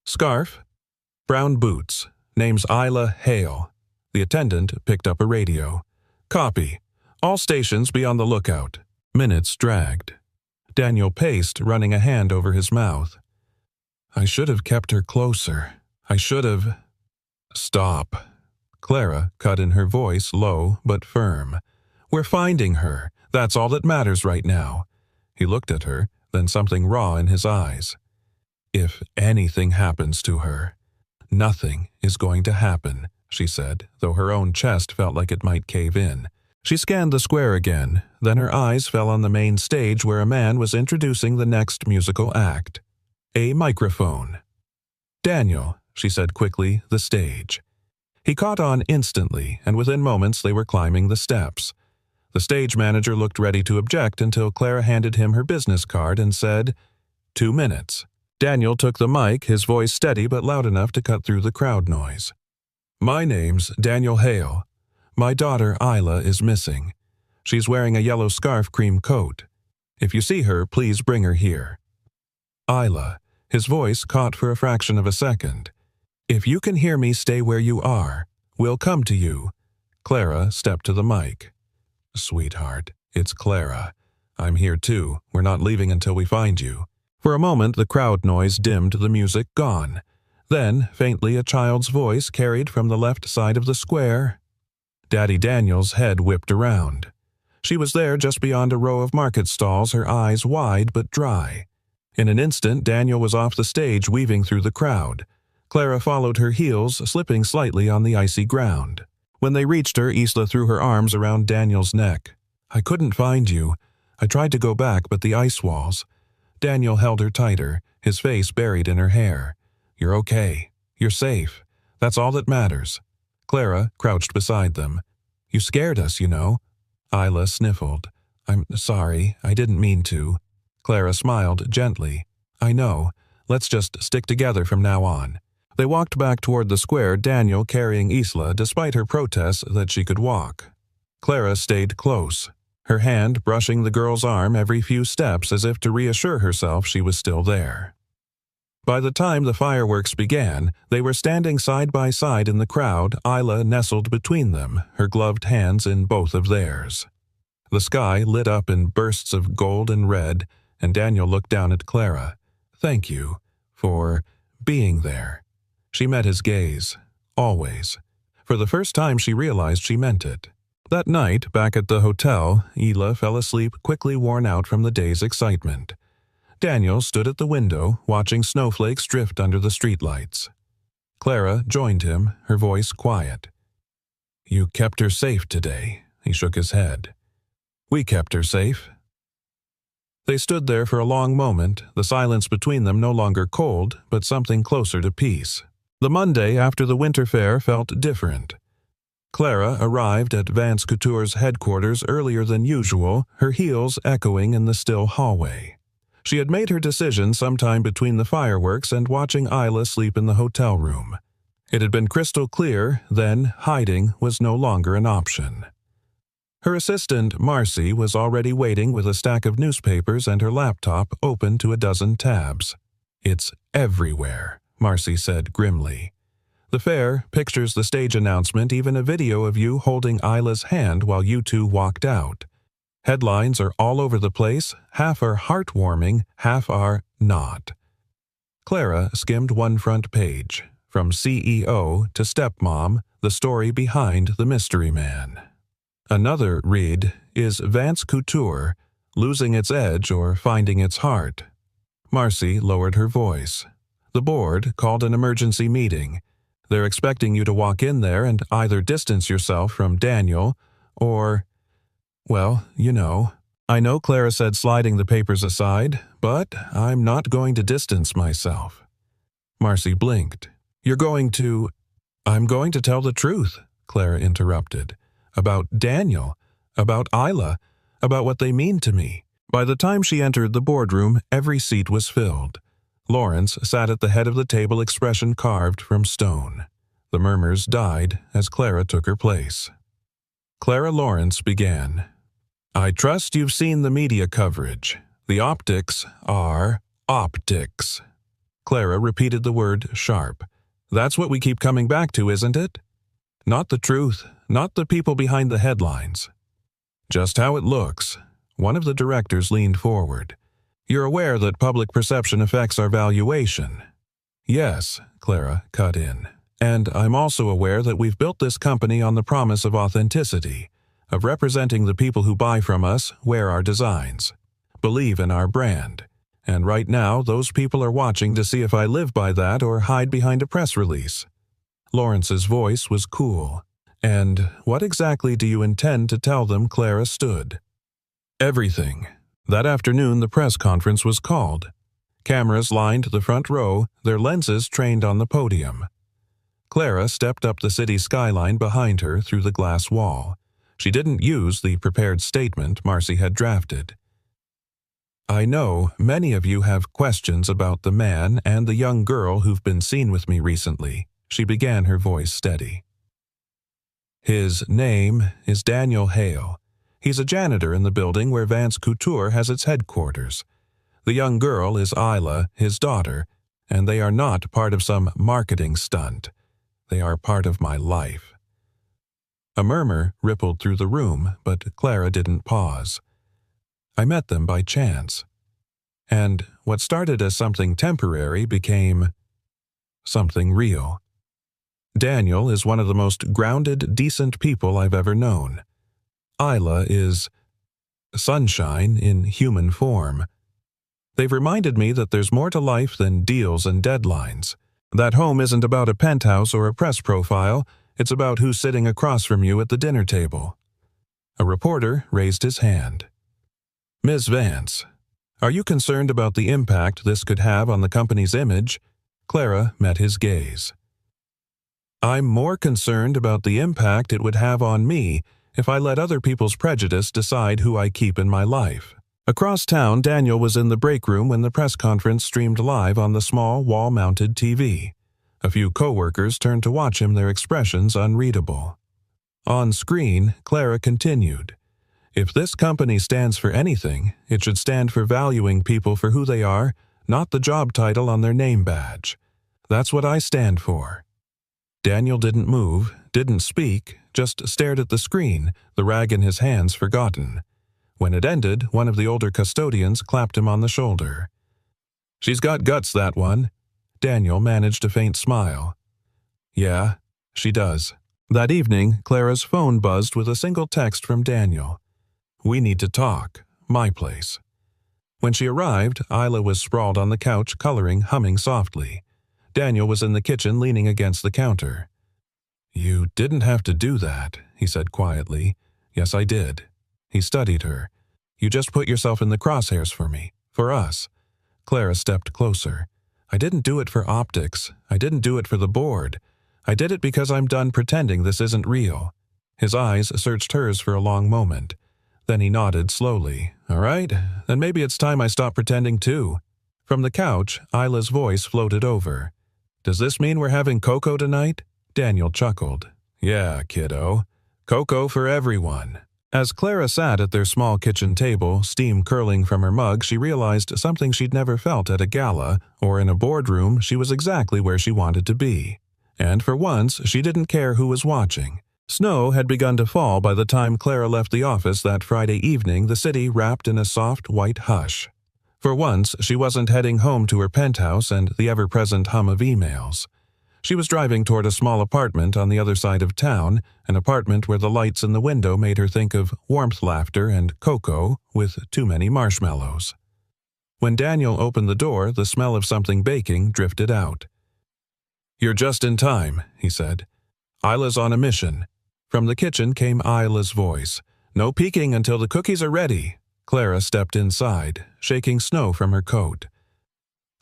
Scarf, brown boots, name's Isla Hale. The attendant picked up a radio. "Copy. All stations be on the lookout." Minutes dragged. Daniel paced, running a hand over his mouth. "I should have kept her closer. I should have—" "Stop." Clara cut in, her voice low but firm. "We're finding her. That's all that matters right now." He looked at her, then something raw in his eyes. "If anything happens to her—" "Nothing is going to happen," she said, though her own chest felt like it might cave in. She scanned the square again, then her eyes fell on the main stage where a man was introducing the next musical act. A microphone. "Daniel," she said quickly, "the stage." He caught on instantly, and within moments they were climbing the steps. The stage manager looked ready to object until Clara handed him her business card and said, 2 minutes. Daniel took the mic, his voice steady but loud enough to cut through the crowd noise. "My name's Daniel Hale. My daughter Isla is missing. She's wearing a yellow scarf cream coat. If you see her, please bring her here." Isla. His voice caught for a fraction of a second. "If you can hear me, stay where you are. We'll come to you." Clara stepped to the mic. "Sweetheart, it's Clara. I'm here too. We're not leaving until we find you." For a moment, the crowd noise dimmed, the music gone. Then, faintly, a child's voice carried from the left side of the square. Daddy Daniel's head whipped around. She was there just beyond a row of market stalls, her eyes wide but dry. In an instant, Daniel was off the stage, weaving through the crowd. Clara followed her heels, slipping slightly on the icy ground. When they reached her, Isla threw her arms around Daniel's neck. "I couldn't find you. I tried to go back, but the ice walls." Daniel held her tighter, his face buried in her hair. "You're okay. You're safe. That's all that matters." Clara crouched beside them. "You scared us, you know." Isla sniffled. "I'm sorry. I didn't mean to." Clara smiled gently. "I know. Let's just stick together from now on." They walked back toward the square, Daniel carrying Isla despite her protests that she could walk. Clara stayed close, her hand brushing the girl's arm every few steps as if to reassure herself she was still there. By the time the fireworks began, they were standing side by side in the crowd, Isla nestled between them, her gloved hands in both of theirs. The sky lit up in bursts of gold and red, and Daniel looked down at Clara. "Thank you for being there." She met his gaze. Always. For the first time she realized she meant it. That night, back at the hotel, Isla fell asleep quickly worn out from the day's excitement. Daniel stood at the window, watching snowflakes drift under the streetlights. Clara joined him, her voice quiet. "You kept her safe today," he shook his head. "We kept her safe." They stood there for a long moment, the silence between them no longer cold, but something closer to peace. The Monday after the winter fair felt different. Clara arrived at Vance Couture's headquarters earlier than usual, her heels echoing in the still hallway. She had made her decision sometime between the fireworks and watching Isla sleep in the hotel room. It had been crystal clear, then hiding was no longer an option. Her assistant, Marcy, was already waiting with a stack of newspapers and her laptop open to a dozen tabs. "It's everywhere," Marcy said grimly. "The fair, pictures, the stage announcement, even a video of you holding Isla's hand while you two walked out. Headlines are all over the place, half are heartwarming, half are not." Clara skimmed one front page. From CEO to stepmom, the story behind the mystery man. Another read, "Is Vance Couture losing its edge or finding its heart?" Marcy lowered her voice. "The board called an emergency meeting. They're expecting you to walk in there and either distance yourself from Daniel or, well, you know." I know Clara said sliding the papers aside, but I'm not going to distance myself. Marcy blinked. "You're going to—" "I'm going to tell the truth," Clara interrupted. "About Daniel, about Isla, about what they mean to me." By the time she entered the boardroom, every seat was filled. Lawrence sat at the head of the table, expression carved from stone. The murmurs died as Clara took her place. Clara Lawrence began. "I trust you've seen the media coverage. The optics are optics." Clara repeated the word sharp. "That's what we keep coming back to, isn't it? Not the truth, not the people behind the headlines. Just how it looks." One of the directors leaned forward. "You're aware that public perception affects our valuation." "Yes," Clara cut in. "And I'm also aware that we've built this company on the promise of authenticity, of representing the people who buy from us, wear our designs, believe in our brand. And right now, those people are watching to see if I live by that or hide behind a press release." Lawrence's voice was cool. "And what exactly do you intend to tell them?" Clara stood. "Everything." That afternoon, the press conference was called. Cameras lined the front row, their lenses trained on the podium. Clara stepped up the city skyline behind her through the glass wall. She didn't use the prepared statement Marcy had drafted. "I know many of you have questions about the man and the young girl who've been seen with me recently," she began, her voice steady. "His name is Daniel Hale. He's a janitor in the building where Vance Couture has its headquarters. The young girl is Isla, his daughter, and they are not part of some marketing stunt. They are part of my life." A murmur rippled through the room, but Clara didn't pause. "I met them by chance. And what started as something temporary became something real. Daniel is one of the most grounded, decent people I've ever known. Isla is sunshine in human form. They've reminded me that there's more to life than deals and deadlines. That home isn't about a penthouse or a press profile, it's about who's sitting across from you at the dinner table." A reporter raised his hand. "Ms. Vance, are you concerned about the impact this could have on the company's image?" Clara met his gaze. "I'm more concerned about the impact it would have on me if I let other people's prejudice decide who I keep in my life. Across town, Daniel was in the break room when the press conference streamed live on the small wall-mounted TV. A few co-workers turned to watch him, their expressions unreadable. On screen, Clara continued, "If this company stands for anything, it should stand for valuing people for who they are, not the job title on their name badge. That's what I stand for." Daniel didn't move, didn't speak, just stared at the screen, the rag in his hands forgotten. When it ended, one of the older custodians clapped him on the shoulder. "She's got guts, that one." Daniel managed a faint smile. "Yeah, she does." That evening, Clara's phone buzzed with a single text from Daniel. "We need to talk. My place." When she arrived, Isla was sprawled on the couch, coloring, humming softly. Daniel was in the kitchen, leaning against the counter. "You didn't have to do that," he said quietly. "Yes, I did." He studied her. "You just put yourself in the crosshairs for me, for us." Clara stepped closer. "I didn't do it for optics. I didn't do it for the board. I did it because I'm done pretending this isn't real." His eyes searched hers for a long moment. Then he nodded slowly. "All right, then maybe it's time I stop pretending too." From the couch, Isla's voice floated over. "Does this mean we're having cocoa tonight?" Daniel chuckled. "Yeah, kiddo. Cocoa for everyone." As Clara sat at their small kitchen table, steam curling from her mug, she realized something she'd never felt at a gala or in a boardroom. She was exactly where she wanted to be. And for once, she didn't care who was watching. Snow had begun to fall by the time Clara left the office that Friday evening, the city wrapped in a soft white hush. For once, she wasn't heading home to her penthouse and the ever-present hum of emails. She was driving toward a small apartment on the other side of town, an apartment where the lights in the window made her think of warmth, laughter, and cocoa with too many marshmallows. When Daniel opened the door, the smell of something baking drifted out. "You're just in time," he said. "Isla's on a mission." From the kitchen came Isla's voice. "No peeking until the cookies are ready." Clara stepped inside, shaking snow from her coat.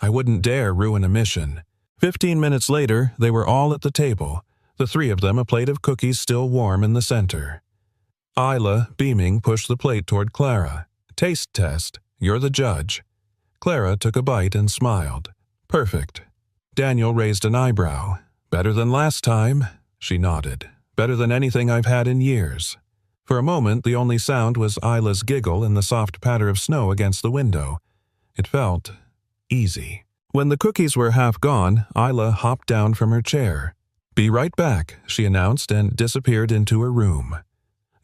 "I wouldn't dare ruin a mission." 15 minutes later, they were all at the table, the three of them, a plate of cookies still warm in the center. Isla, beaming, pushed the plate toward Clara. "Taste test. You're the judge." Clara took a bite and smiled. "Perfect." Daniel raised an eyebrow. "Better than last time." She nodded. "Better than anything I've had in years." For a moment, the only sound was Isla's giggle and the soft patter of snow against the window. It felt easy. When the cookies were half gone, Isla hopped down from her chair. "Be right back," she announced and disappeared into her room.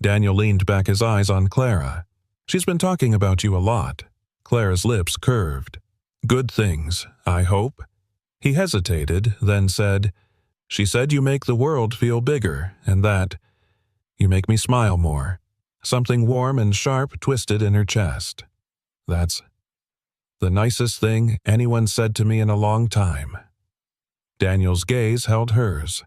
Daniel leaned back, his eyes on Clara. "She's been talking about you a lot." Clara's lips curved. "Good things, I hope." He hesitated, then said, "She said you make the world feel bigger, and that you make me smile more." Something warm and sharp twisted in her chest. "That's the nicest thing anyone said to me in a long time." Daniel's gaze held hers.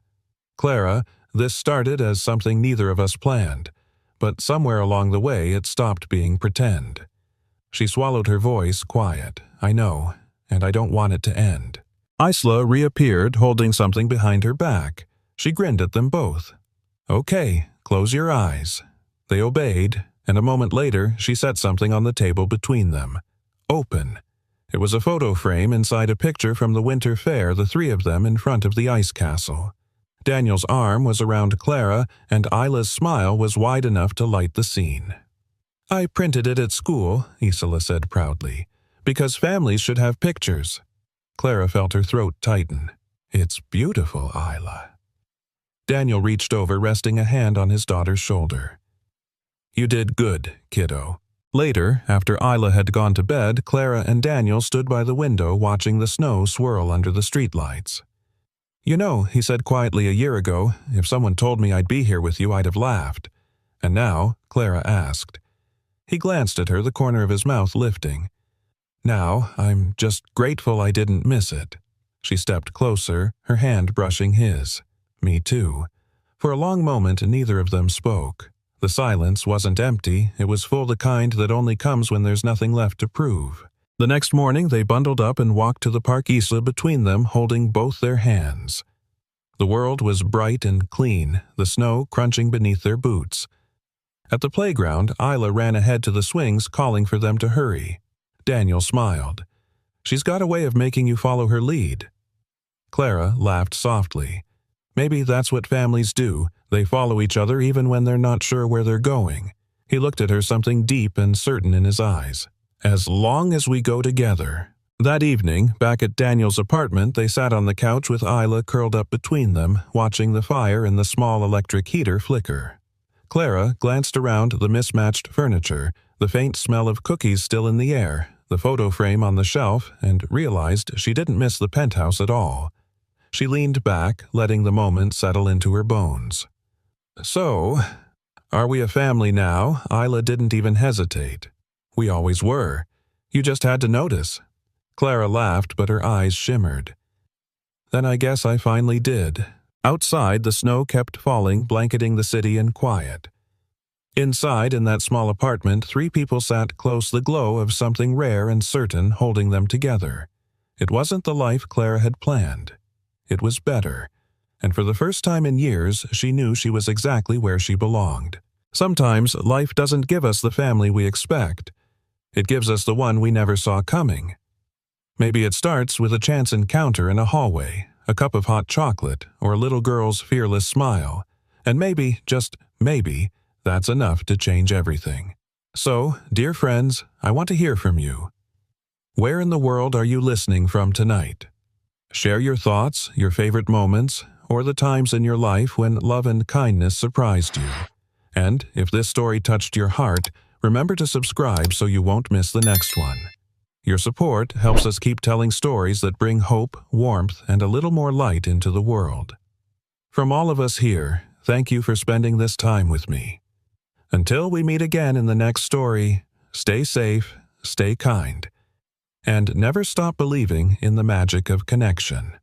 "Clara, this started as something neither of us planned, but somewhere along the way it stopped being pretend." She swallowed her voice quiet. "I know, and I don't want it to end." Isla reappeared, holding something behind her back. She grinned at them both. "Okay, close your eyes." They obeyed, and a moment later she set something on the table between them. "Open." It was a photo frame inside a picture from the winter fair, the three of them in front of the ice castle. Daniel's arm was around Clara, and Isla's smile was wide enough to light the scene. "I printed it at school," Isla said proudly, "because families should have pictures." Clara felt her throat tighten. "It's beautiful, Isla." Daniel reached over, resting a hand on his daughter's shoulder. "You did good, kiddo." Later, after Isla had gone to bed, Clara and Daniel stood by the window watching the snow swirl under the streetlights. "You know," he said quietly, "a year ago, if someone told me I'd be here with you, I'd have laughed." "And now?" Clara asked. He glanced at her, the corner of his mouth lifting. "Now, I'm just grateful I didn't miss it." She stepped closer, her hand brushing his. "Me too." For a long moment, neither of them spoke. The silence wasn't empty, it was full, the kind that only comes when there's nothing left to prove. The next morning they bundled up and walked to the park, Isla between them, holding both their hands. The world was bright and clean, the snow crunching beneath their boots. At the playground, Isla ran ahead to the swings, calling for them to hurry. Daniel smiled. She's got a way of making you follow her lead. Clara laughed softly. Maybe that's what families do. They follow each other even when they're not sure where they're going. He looked at her, something deep and certain in his eyes. As long as we go together. That evening, back at Daniel's apartment, they sat on the couch with Isla curled up between them, watching the fire and the small electric heater flicker. Clara glanced around the mismatched furniture, the faint smell of cookies still in the air, the photo frame on the shelf, and realized she didn't miss the penthouse at all. She leaned back, letting the moment settle into her bones. So, are we a family now? Isla didn't even hesitate. We always were. You just had to notice. Clara laughed, but her eyes shimmered. Then I guess I finally did. Outside, the snow kept falling, blanketing the city in quiet. Inside, in that small apartment, 3 people sat close, the glow of something rare and certain holding them together. It wasn't the life Clara had planned. It was better. And for the first time in years, she knew she was exactly where she belonged. Sometimes, life doesn't give us the family we expect. It gives us the one we never saw coming. Maybe it starts with a chance encounter in a hallway, a cup of hot chocolate, or a little girl's fearless smile. And maybe, just maybe, that's enough to change everything. So, dear friends, I want to hear from you. Where in the world are you listening from tonight? Share your thoughts, your favorite moments, or the times in your life when love and kindness surprised you. And if this story touched your heart, remember to subscribe so you won't miss the next one. Your support helps us keep telling stories that bring hope, warmth, and a little more light into the world. From all of us here, thank you for spending this time with me. Until we meet again in the next story, stay safe, stay kind, and never stop believing in the magic of connection.